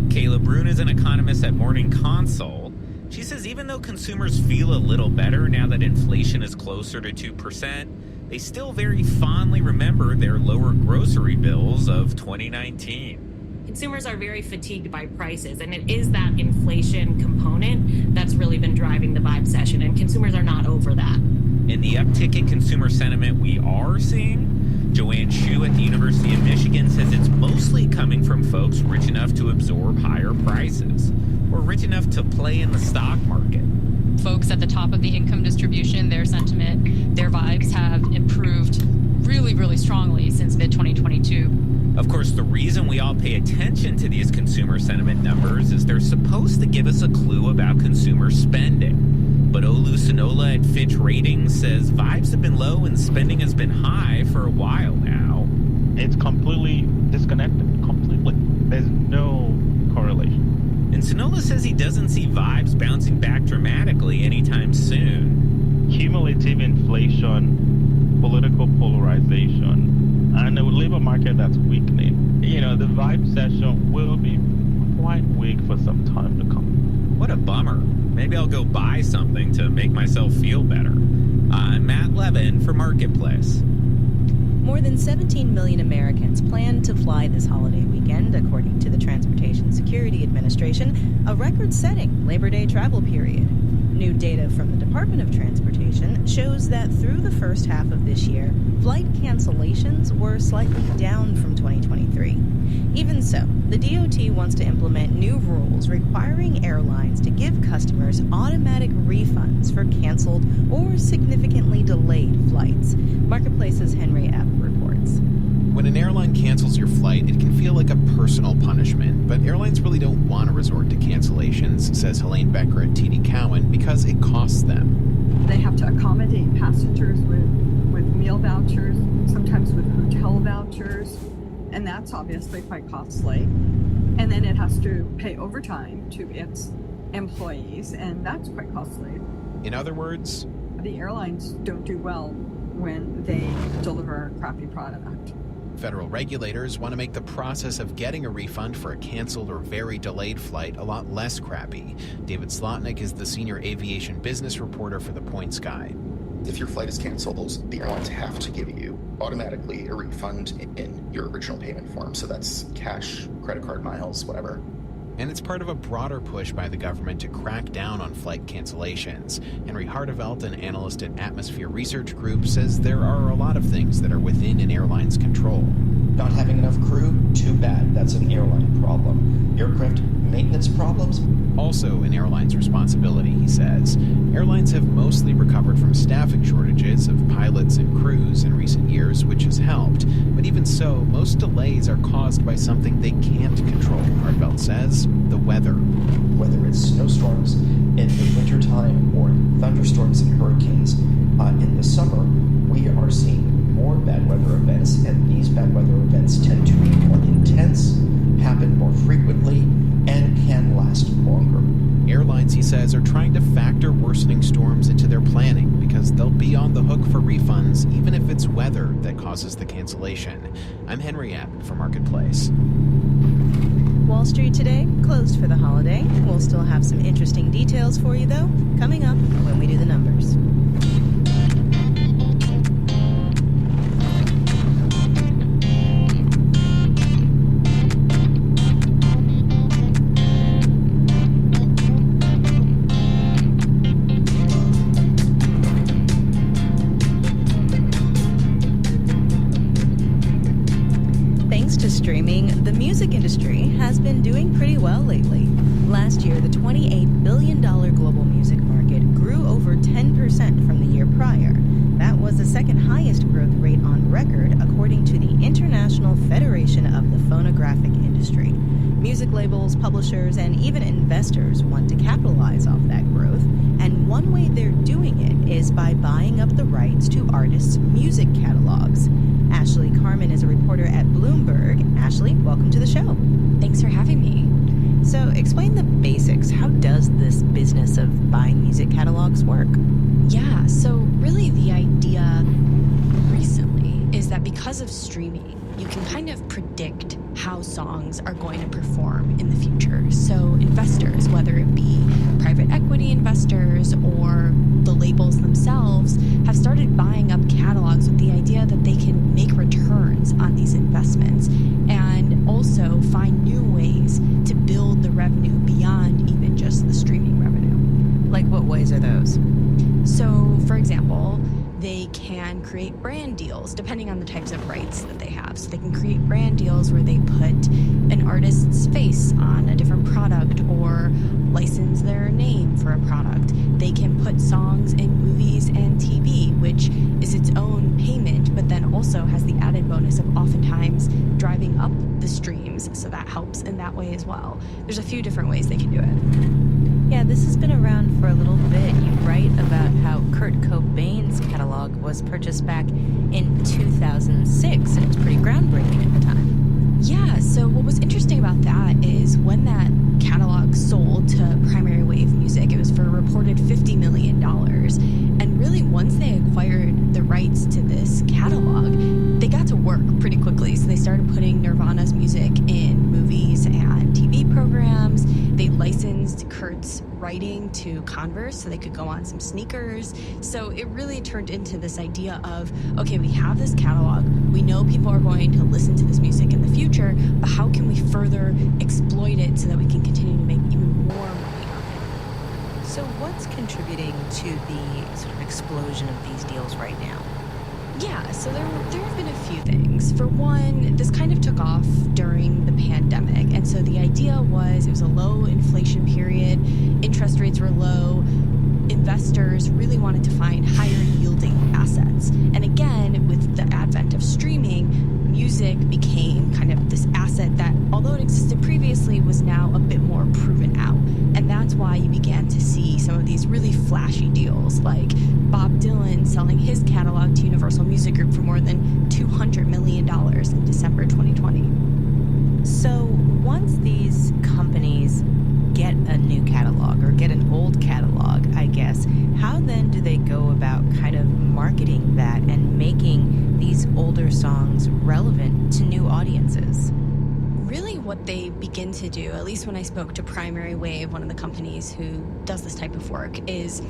[SPEAKER 20] Kayla Brune is an economist at Morning Consult. She says even though consumers feel a little better now that inflation is closer to 2%, they still very fondly remember their lower grocery bills of 2019.
[SPEAKER 4] Consumers are very fatigued by prices, and it is that inflation component that's really been driving the vibe session, and consumers are not over that.
[SPEAKER 20] In the uptick in consumer sentiment we are seeing, Joanne Shu at the University of Michigan says it's mostly coming from folks rich enough to absorb higher prices or rich enough to play in the stock market.
[SPEAKER 22] Folks at the top of the income distribution, their sentiment, their vibes have improved really, really strongly since mid-2022.
[SPEAKER 20] Of course, the reason we all pay attention to these consumer sentiment numbers is they're supposed to give us a clue about consumer spending. But Olu Sonola at Fitch Ratings says vibes have been low and spending has been high for a while now.
[SPEAKER 24] It's completely disconnected, completely. There's no correlation.
[SPEAKER 20] And Sonola says he doesn't see vibes bouncing back dramatically anytime soon.
[SPEAKER 24] Cumulative inflation, political polarization, and a labor market that's weakening. You know, the vibe session will be quite weak for some time to come.
[SPEAKER 20] What a bummer. Maybe I'll go buy something to make myself feel better. I'm Matt Levin for Marketplace.
[SPEAKER 11] More than 17 million Americans plan to fly this holiday weekend, according to the Transportation Security Administration, a record-setting Labor Day travel period. New data from the Department of Transportation shows that through the first half of this year, flight cancellations were slightly down from 2023. Even so, the DOT wants to implement new rules requiring airlines to give customers automatic refunds for canceled or significantly delayed flights. Marketplace's Henry Epp reports.
[SPEAKER 25] When an airline cancels your flight, it can feel like a personal punishment, but airlines really don't want to resort to cancellations, says Helene Becker at TD Cowen, because it costs them.
[SPEAKER 28] They have to accommodate passengers with meal vouchers, sometimes with hotel vouchers, and that's obviously quite costly. And then it has to pay overtime to its employees, and that's quite costly.
[SPEAKER 25] In other words,
[SPEAKER 28] the airlines don't do well when they deliver a crappy product.
[SPEAKER 25] Federal regulators want to make the process of getting a refund for a canceled or very delayed flight a lot less crappy. David Slotnick is the senior aviation business reporter for The Point Sky.
[SPEAKER 9] If your flight is canceled, the airlines have to give you automatically a refund in your original payment form. So that's cash, credit card, miles, whatever.
[SPEAKER 25] And it's part of a broader push by the government to crack down on flight cancellations. Henry Hardevelt, an analyst at Atmosphere Research Group, says there are a lot of things that are within an airline's control.
[SPEAKER 10] Not having enough crew? Too bad. That's an airline problem. Aircraft maintenance problems?
[SPEAKER 25] Also an airline's responsibility, he says. Airlines have mostly recovered from staffing shortages of pilots and crews in recent years, which has helped. But even so, most delays are caused by something they can't control, Hardevelt says, the weather.
[SPEAKER 10] Whether it's snowstorms in the wintertime or thunderstorms and hurricanes in the summer, we are seeing more bad weather events, and these bad weather events tend to be more intense, happen more frequently, and can last longer.
[SPEAKER 25] Airlines, he says, are trying to factor worsening storms into their planning because they'll be on the hook for refunds even if it's weather that causes the cancellation. I'm Henry Abbott for Marketplace.
[SPEAKER 11] Wall Street today closed for the holiday. We'll still have some interesting details for you, though, coming up when we do the numbers. Streaming, the music industry has been doing pretty well lately. Last year, the $28 billion global music market grew over 10% from the year prior. That was the second highest growth rate on record, according to the International Federation of the Phonographic Industry. Music labels, publishers, and even investors want to capitalize off that growth, and one way they're doing it is by buying up the rights to artists' music catalogs. Ashley Carmen is a reporter at Bloomberg. Ashley, welcome to the show.
[SPEAKER 13] Thanks for having me.
[SPEAKER 11] So, explain the basics. How does this business of buying music catalogs work?
[SPEAKER 13] Yeah, so really the idea recently is that because of streaming, you can kind of predict how songs are going to perform in the future. So investors, whether it be private equity investors or the labels themselves, have started buying up catalogs with the idea that they can make returns on these investments and also find new ways to build the revenue beyond even just the streaming revenue.
[SPEAKER 11] Like what ways are those?
[SPEAKER 13] So, for example, they can create brand deals depending on the types of rights that they have. So they can create brand deals where they put an artist's face on a different product or license their name for a product. They can put songs in movies and TV, which is its own payment, but then also has the added bonus of oftentimes driving up the streams. So that helps in that way as well. There's a few different ways they can do it.
[SPEAKER 11] Yeah, this has been around for a little bit. You write about how Kurt Cobain's catalog was purchased back in 2006, and it was pretty groundbreaking at the time.
[SPEAKER 13] Yeah, so what was interesting about that is when that catalog sold to Primary Wave Music, it was for a reported $50 million. And really, once they acquired the rights to this catalog, they got to work pretty quickly. So they started putting Nirvana's music in movies and TV programs. They licensed Kurt's writing to Converse so they could go on some sneakers. So it really turned into this idea of, okay, we have this catalog. We know people are going to listen to this music in the future, but how can we further exploit it so that we can continue to make even more money on it?
[SPEAKER 11] So what's contributing to the sort of explosion of these deals right now?
[SPEAKER 13] Yeah, so there have been a few things. For one, this kind of took off during the pandemic. And so the idea was it was a low inflation period, interest rates were low, investors really wanted to find higher yielding assets. And again, with the advent of streaming, music became kind of this asset that, although it existed previously, was now a bit more proven out. And that's why you began to see some of these really flashy deals, like Bob Dylan selling his catalog to Universal Music Group for more than $200 million in December 2020.
[SPEAKER 11] So once these companies get a new catalog or get an old catalog, I guess, how then do they go about kind of marketing that and making these older songs relevant to new audiences?
[SPEAKER 13] Really what they begin to do, at least when I spoke to Primary Wave, one of the companies who does this type of work, is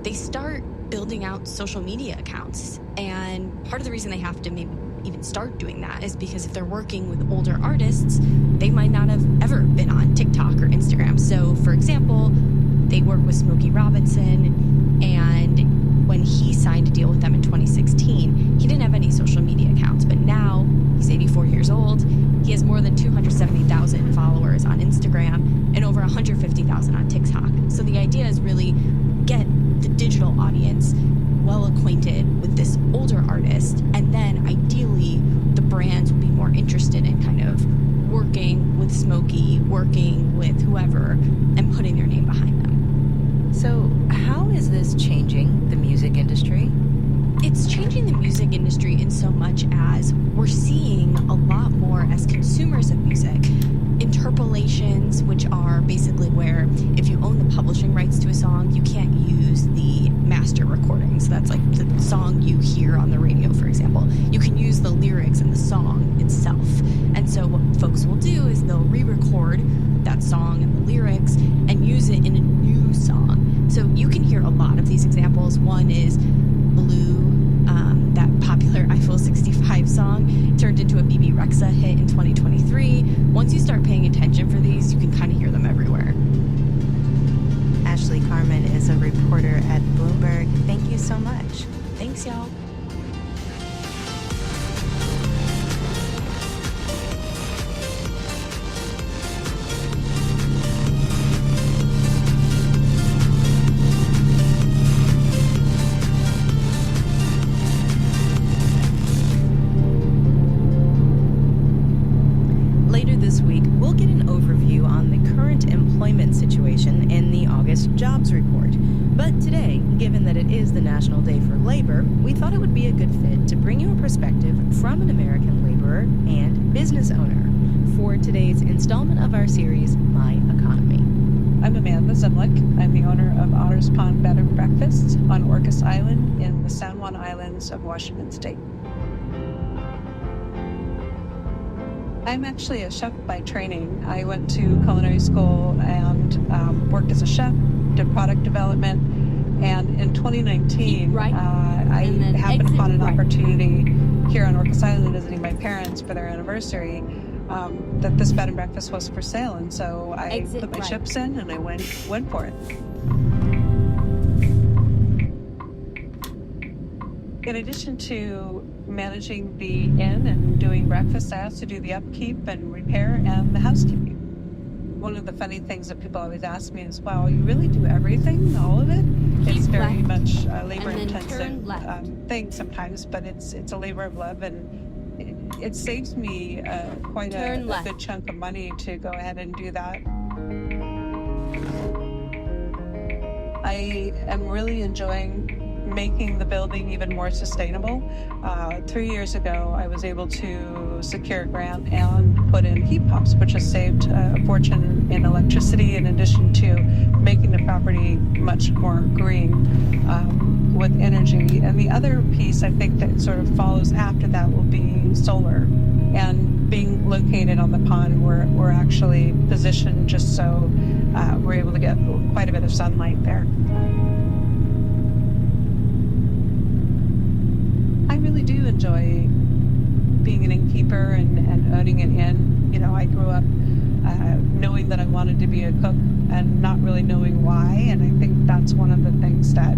[SPEAKER 13] they start building out social media accounts. And part of the reason they have to maybe even start doing that is because if they're working with older artists, they might not have ever been on TikTok or Instagram. So, for example, they work with Smokey Robinson, and when he signed a deal with them in 2016, he didn't have any social media accounts, but now he's 84 years old. He has more than 270,000 followers on Instagram and over 150,000 on TikTok. So the idea is really get the digital audience well acquainted with this older artist, and then ideally the brands will be more interested in kind of working with Smokey, working with whoever, and putting their name behind them.
[SPEAKER 3] So how is this changing the music industry?
[SPEAKER 13] It's changing the music industry in so much as we're seeing a lot more as consumers of music. Interpolations, which are basically where if you own the publishing rights to a song, you can't use the master recordings. That's like the song you hear on the radio, for example. You can use the lyrics in the song itself. And so what folks will do is they'll re-record that song and the lyrics and use it in a new song. So you can hear a lot of these examples. One is Blue, that popular Eiffel 65 song turned into a BB Rexa hit in 2023. Once you start paying attention for these, you can kind of hear them everywhere.
[SPEAKER 11] Ashley Carmen is a reporter at Bloomberg. Thank you so much.
[SPEAKER 13] Thanks, y'all.
[SPEAKER 11] Jobs report. But today, given that it is the National Day for Labor, we thought it would be a good fit to bring you a perspective from an American laborer and business owner for today's installment of our series, My Economy.
[SPEAKER 14] I'm Amanda Zimlick. I'm the owner of Otter's Pond Bed and Breakfast on Orcas Island in the San Juan Islands of Washington State. I'm actually a chef by training. I went to culinary school and worked as a chef, did product development, and in 2019, I happened upon an opportunity here on Orcas Island visiting my parents for their anniversary, that this bed and breakfast was for sale, and so I put my chips in and I went for it. In addition to managing the inn and doing breakfast, I also do the upkeep and repair and the housekeeping. One of the funny things that people always ask me is, wow, you really do everything, all of it? It's very much a labor-intensive thing sometimes, but it's a labor of love, and it saves me quite a good chunk of money to go ahead and do that. I am really enjoying making the building even more sustainable. 3 years ago, I was able to secure a grant and put in heat pumps, which has saved a fortune in electricity, in addition to making the property much more green with energy. And the other piece I think that sort of follows after that will be solar. And being located on the pond, we're actually positioned just so we're able to get quite a bit of sunlight there. I really do enjoy being an innkeeper and owning an inn. You know, I grew up knowing that I wanted to be a cook and not really knowing why, and I think that's one of the things that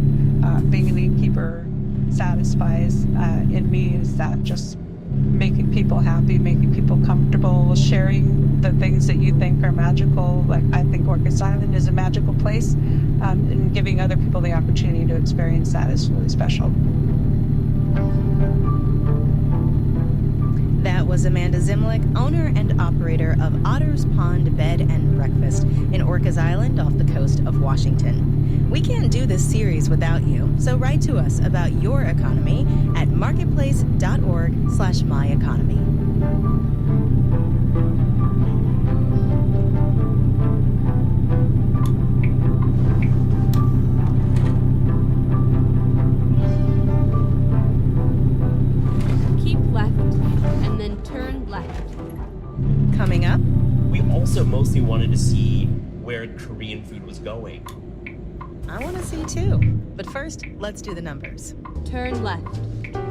[SPEAKER 14] being an innkeeper satisfies in me, is that just making people happy, making people comfortable, sharing the things that you think are magical. Like, I think Orcas Island is a magical place, and giving other people the opportunity to experience that is really special.
[SPEAKER 11] That was Amanda Zimlick, owner and operator of Otter's Pond Bed and Breakfast in Orcas Island off the coast of Washington. We can't do this series without you, so write to us about your economy at marketplace.org/myeconomy. Coming up,
[SPEAKER 15] we also mostly wanted to see where Korean food was going.
[SPEAKER 11] I want to see too. But first, let's do the numbers.
[SPEAKER 1] Turn left.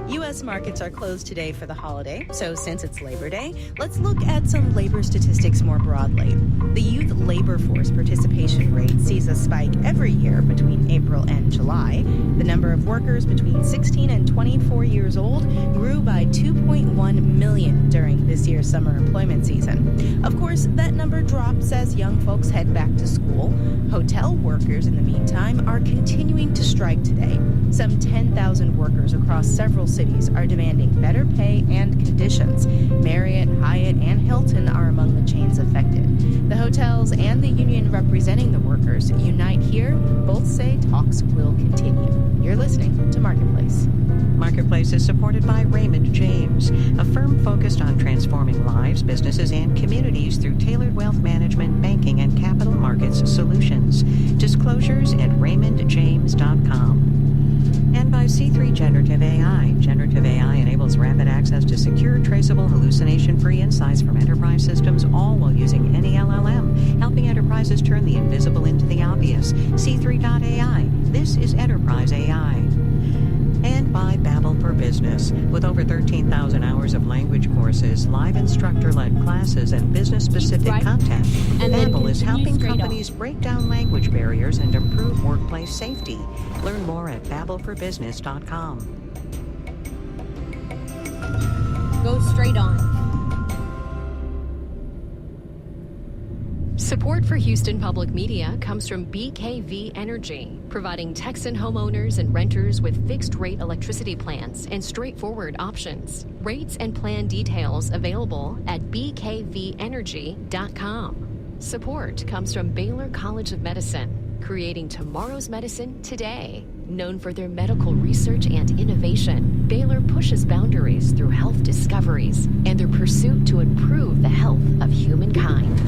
[SPEAKER 11] U.S. markets are closed today for the holiday, so since it's Labor Day, let's look at some labor statistics more broadly. The youth labor force participation rate sees a spike every year between April and July. The number of workers between 16 and 24 years old grew by 2.1 million during this year's summer employment season. Of course, that number drops as young folks head back to school. Hotel workers, in the meantime, are continuing to strike today. Some 10,000 workers across several cities are demanding better pay and conditions. Marriott, Hyatt, and Hilton are among the chains affected. The hotels and the union representing the workers unite here. Both say talks will continue. You're listening to Marketplace.
[SPEAKER 5] Marketplace is supported by Raymond James, a firm focused on transforming lives, businesses, and communities through tailored wealth management, banking, and capital markets solutions. Disclosures at raymondjames.com. And by C3 Generative AI. Generative AI enables rapid access to secure, traceable, hallucination-free insights from enterprise systems, all while using any LLM, helping enterprises turn the invisible into the obvious. C3.ai. This is Enterprise AI. And by Babbel for Business. With over 13,000 hours of language courses, live instructor-led classes, and business-specific content, Babbel is helping companies break down language barriers and improve workplace safety. Learn more at babbelforbusiness.com.
[SPEAKER 1] Go straight on.
[SPEAKER 2] Support for Houston Public Media comes from BKV Energy, providing Texan homeowners and renters with fixed-rate electricity plans and straightforward options. Rates and plan details available at bkvenergy.com. Support comes from Baylor College of Medicine, creating tomorrow's medicine today. Known for their medical research and innovation, Baylor pushes boundaries through health discoveries and their pursuit to improve the health of humankind.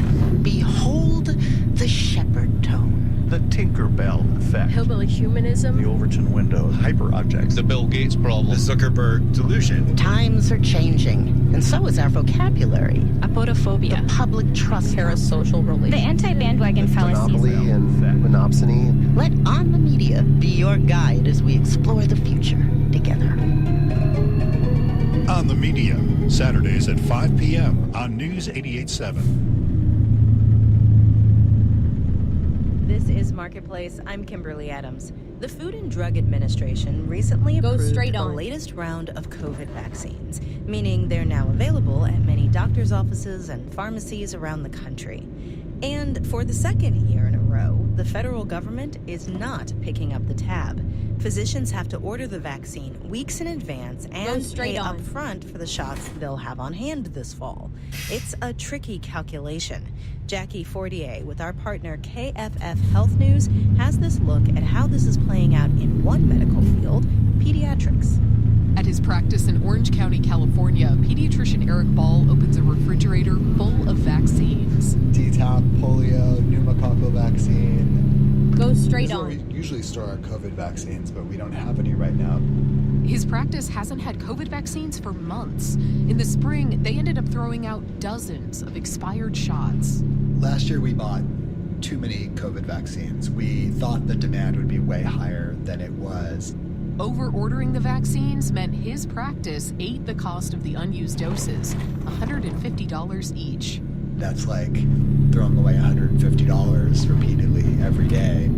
[SPEAKER 12] Behold the shepherd tone.
[SPEAKER 15] The Tinkerbell effect.
[SPEAKER 1] Hillbilly humanism.
[SPEAKER 15] The Overton window. Hyperobjects.
[SPEAKER 16] The Bill Gates problem.
[SPEAKER 15] The Zuckerberg delusion.
[SPEAKER 12] Times are changing, and so is our vocabulary.
[SPEAKER 13] Apodophobia.
[SPEAKER 12] The public trust.
[SPEAKER 13] Parasocial relations.
[SPEAKER 18] The anti-bandwagon fallacies.
[SPEAKER 16] Monopoly and monopsony.
[SPEAKER 12] Let On the Media be your guide as we explore the future together.
[SPEAKER 19] On the Media, Saturdays at 5 p.m. on News 88.7.
[SPEAKER 11] This is Marketplace. I'm Kimberly Adams. The Food and Drug Administration recently approved the latest round of COVID vaccines, meaning they're now available at many doctors' offices and pharmacies around the country. And for the second year in a row, the federal government is not picking up the tab. Physicians have to order the vaccine weeks in advance and pay up front for the shots they'll have on hand this fall. It's a tricky calculation. Jackie Fortier, with our partner KFF Health News, has this look at how this is playing out in one medical field, pediatrics.
[SPEAKER 21] At his practice in Orange County, California, pediatrician Eric Ball opens a refrigerator full of vaccines.
[SPEAKER 26] DTaP, polio, pneumococcal vaccine.
[SPEAKER 1] Go straight on.
[SPEAKER 26] We usually store our COVID vaccines, but we don't have any right now.
[SPEAKER 21] His practice hasn't had COVID vaccines for months. In the spring, they ended up throwing out dozens of expired shots.
[SPEAKER 26] Last year, we bought too many COVID vaccines. We thought the demand would be way higher than it was.
[SPEAKER 21] Over-ordering the vaccines meant his practice ate the cost of the unused doses, $150 each.
[SPEAKER 26] That's like throwing away $150 repeatedly every day.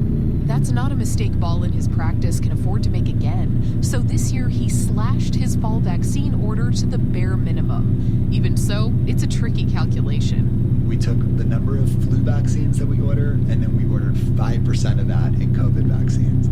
[SPEAKER 21] That's not a mistake Ball and his practice can afford to make again. So this year he slashed his fall vaccine order to the bare minimum. Even so, it's a tricky calculation.
[SPEAKER 26] We took the number of flu vaccines that we order, and then we ordered 5% of that in COVID vaccines.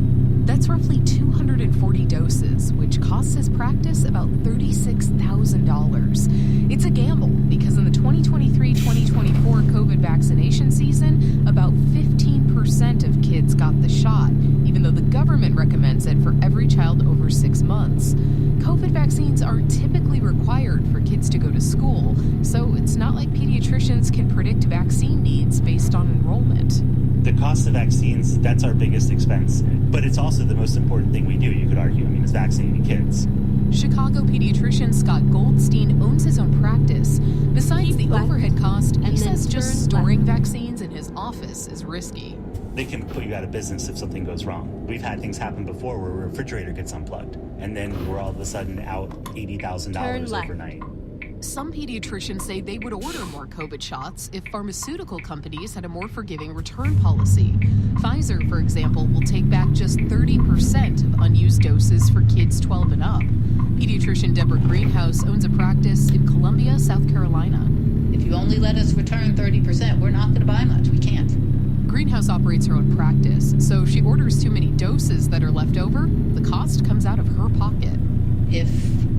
[SPEAKER 21] That's roughly 240 doses, which costs his practice about $36,000. It's a gamble because in the 2023-2024 COVID vaccination season, about 15% of kids got the shot, even though the government recommends it for every child over 6 months. COVID vaccines aren't typically required for kids to go to school, so it's not like pediatricians can predict vaccine needs based on enrollment.
[SPEAKER 27] The cost of vaccines, that's our biggest expense, but it's also the most important thing we do, you could argue. I mean, it's vaccinating kids.
[SPEAKER 21] Chicago pediatrician Scott Goldstein owns his own practice. Besides the overhead cost, he says just storing vaccines in his office is risky.
[SPEAKER 27] they can put you out of business if something goes wrong. We've had things happen before where a refrigerator gets unplugged, and then we're all of a sudden out $80,000 overnight.
[SPEAKER 21] Some pediatricians say they would order more COVID shots if pharmaceutical companies had a more forgiving return policy. Pfizer, for example, will take back just 30% of unused doses for kids 12 and up. Pediatrician Deborah Greenhouse owns a practice in Columbia, South Carolina.
[SPEAKER 4] If you only let us return 30%, we're not going to buy much. We can't.
[SPEAKER 21] Greenhouse operates her own practice, so if she orders too many doses that are left over, the cost comes out of her pocket.
[SPEAKER 4] If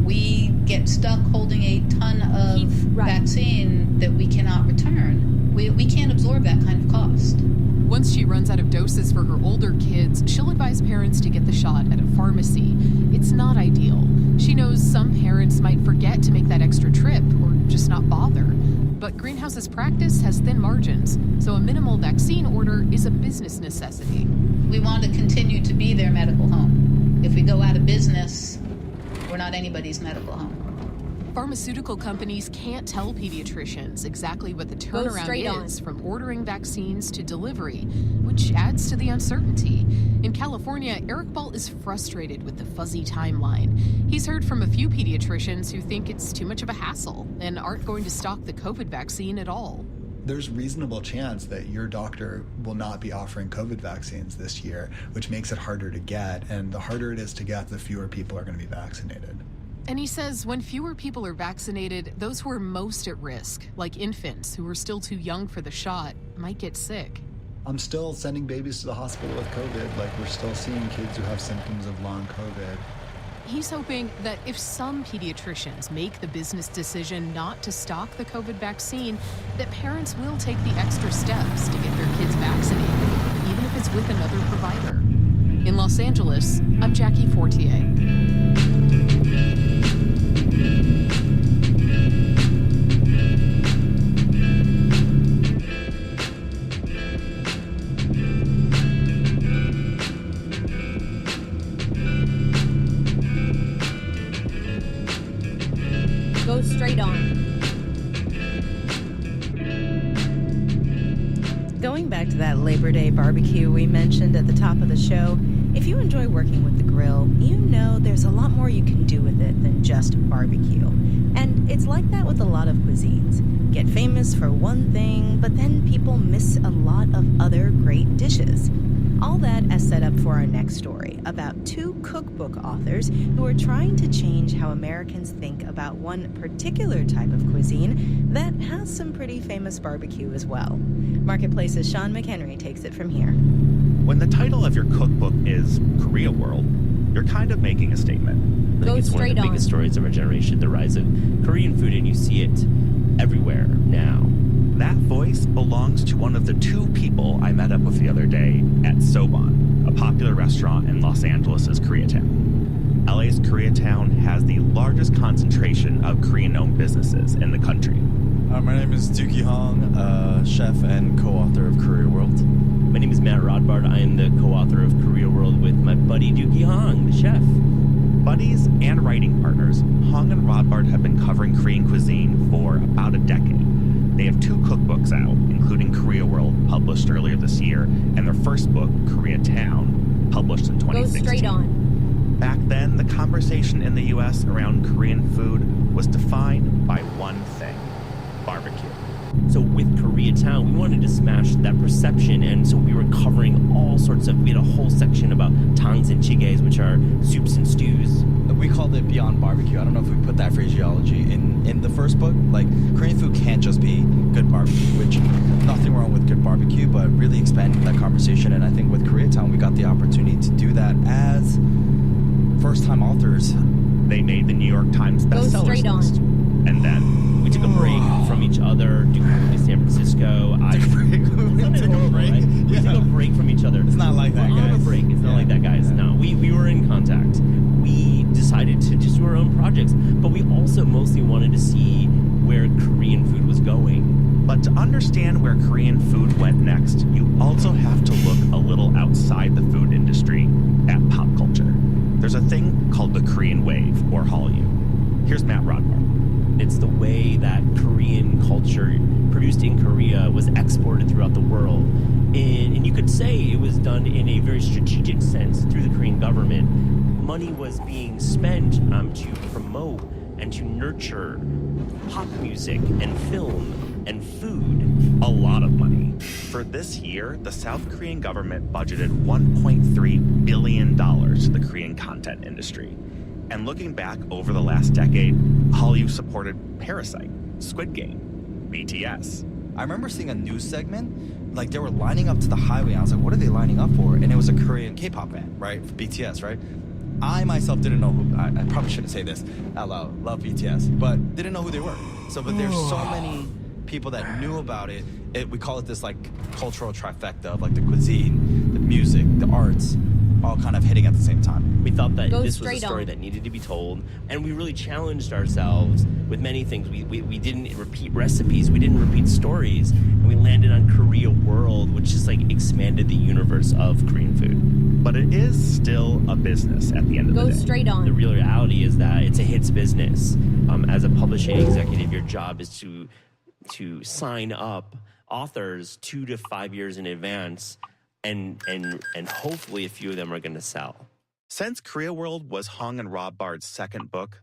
[SPEAKER 4] we get stuck holding a ton of vaccine that we cannot return, we can't absorb that kind of cost.
[SPEAKER 21] Once she runs out of doses for her older kids, she'll advise parents to get the shot at a pharmacy. It's not ideal. She knows some parents might forget to make that extra trip or just not bother. But Greenhouse's practice has thin margins, so a minimal vaccine order is a business necessity.
[SPEAKER 4] We want to continue to be their medical home. If we go out of business, we're not anybody's medical home.
[SPEAKER 21] Pharmaceutical companies can't tell pediatricians exactly what the turnaround is from ordering vaccines to delivery, which adds to the uncertainty. In California, Eric Ball is frustrated with the fuzzy timeline. He's heard from a few pediatricians who think it's too much of a hassle and aren't going to stock the COVID vaccine at all.
[SPEAKER 26] There's reasonable chance that your doctor will not be offering COVID vaccines this year, which makes it harder to get. And the harder it is to get, the fewer people are going to be vaccinated.
[SPEAKER 21] And he says when fewer people are vaccinated, those who are most at risk, like infants who are still too young for the shot, might get sick.
[SPEAKER 26] I'm still sending babies to the hospital with COVID. Like, we're still seeing kids who have symptoms of long COVID.
[SPEAKER 21] He's hoping that if some pediatricians make the business decision not to stock the COVID vaccine, that parents will take the extra steps to get their kids vaccinated, even if it's with another provider. In Los Angeles, I'm Jackie Fortier.
[SPEAKER 1] Go straight on.
[SPEAKER 11] Going back to that Labor Day barbecue we mentioned at the top of the show, if you enjoy working with the grill, you know there's a lot more you can do with it than just barbecue. And it's like that with a lot of cuisines. Get famous for one thing, but then people miss a lot of other great dishes. All that as set up for our next story about two cookbook authors who are trying to change how Americans think about one particular type of cuisine that has some pretty famous barbecue as well. Marketplace's Sean McHenry takes it from here.
[SPEAKER 6] When the title of your cookbook is Korea World, you're kind of making a statement.
[SPEAKER 1] I think
[SPEAKER 7] it's one of the biggest stories of our generation, the rise of Korean food, and you see it everywhere now.
[SPEAKER 6] That voice belongs to one of the two people I met up with the other day at Soban, a popular restaurant in Los Angeles' Koreatown. LA's Koreatown has the largest concentration of Korean-owned businesses in the country.
[SPEAKER 8] My name is Dookie Hong, chef and co-author of Korea World.
[SPEAKER 7] My name is Matt Rodbard. I am the co-author of Korea World with my buddy Dookie Hong, the chef.
[SPEAKER 6] Buddies and writing partners, Hong and Rodbard have been covering Korean cuisine for about a decade. They have two cookbooks out, including Korea World, published earlier this year, and their first book, Koreatown, published in 2016.
[SPEAKER 1] Go straight on.
[SPEAKER 6] Back then, the conversation in the U.S. around Korean food was defined by one thing: barbecue.
[SPEAKER 7] So with Koreatown, we wanted to smash that perception, and so we were covering all sorts of, we had a whole section about tangs and chigees, which are soups and stews.
[SPEAKER 8] We called it Beyond Barbecue. I don't know if we put that phraseology in the first book. Like, Korean food can't just be good barbecue, which nothing wrong with good barbecue, but really expanding that conversation. And I think with Koreatown, we got the opportunity to do that as first-time authors.
[SPEAKER 6] They made the New York Times bestsellers list. And then
[SPEAKER 7] we took a break from each other. Duke moved to San Francisco.
[SPEAKER 8] We
[SPEAKER 7] took a break from each other.
[SPEAKER 8] It's not like that, guys.
[SPEAKER 7] On a break. It's not like that, guys. No, we were in contact. We decided to just do our own projects, but we also mostly wanted to see where Korean food was going.
[SPEAKER 6] But to understand where Korean food went next, you also have to look a little outside the food industry at pop culture. There's a thing called the Korean wave, or Hallyu. Here's Matt Rodbard.
[SPEAKER 7] It's the way that Korean culture produced in Korea was exported throughout the world. And you could say it was done in a very strategic sense through the Korean government. Money was being spent to promote and to nurture pop music and film and food.
[SPEAKER 6] A lot of money. For this year, the South Korean government budgeted $1.3 billion to the Korean content industry. And looking back over the last decade, Hallyu supported Parasite, Squid Game, BTS.
[SPEAKER 8] I remember seeing a news segment, like they were lining up to the highway. I was like, what are they lining up for? And it was a Korean K-pop band, right? BTS, right? I myself didn't know who, I probably shouldn't say this out loud, love BTS, but didn't know who they were. So, but there's so many people that knew about it. We call it this like cultural trifecta of like the cuisine, the music, the arts, all kind of hitting at the same time.
[SPEAKER 7] We thought that this was a story that needed to be told, and we really challenged ourselves with many things. We didn't repeat recipes, we didn't repeat stories, and we landed on Korea World, which just like expanded the universe of Korean food.
[SPEAKER 6] But it is still a business at the end of the day.
[SPEAKER 1] Go straight on.
[SPEAKER 7] The real reality is that it's a hits business. As a publishing executive, your job is to sign up authors 2 to 5 years in advance, and hopefully a few of them are going to sell.
[SPEAKER 6] Since Korea World was Hong and Rob Bard's second book,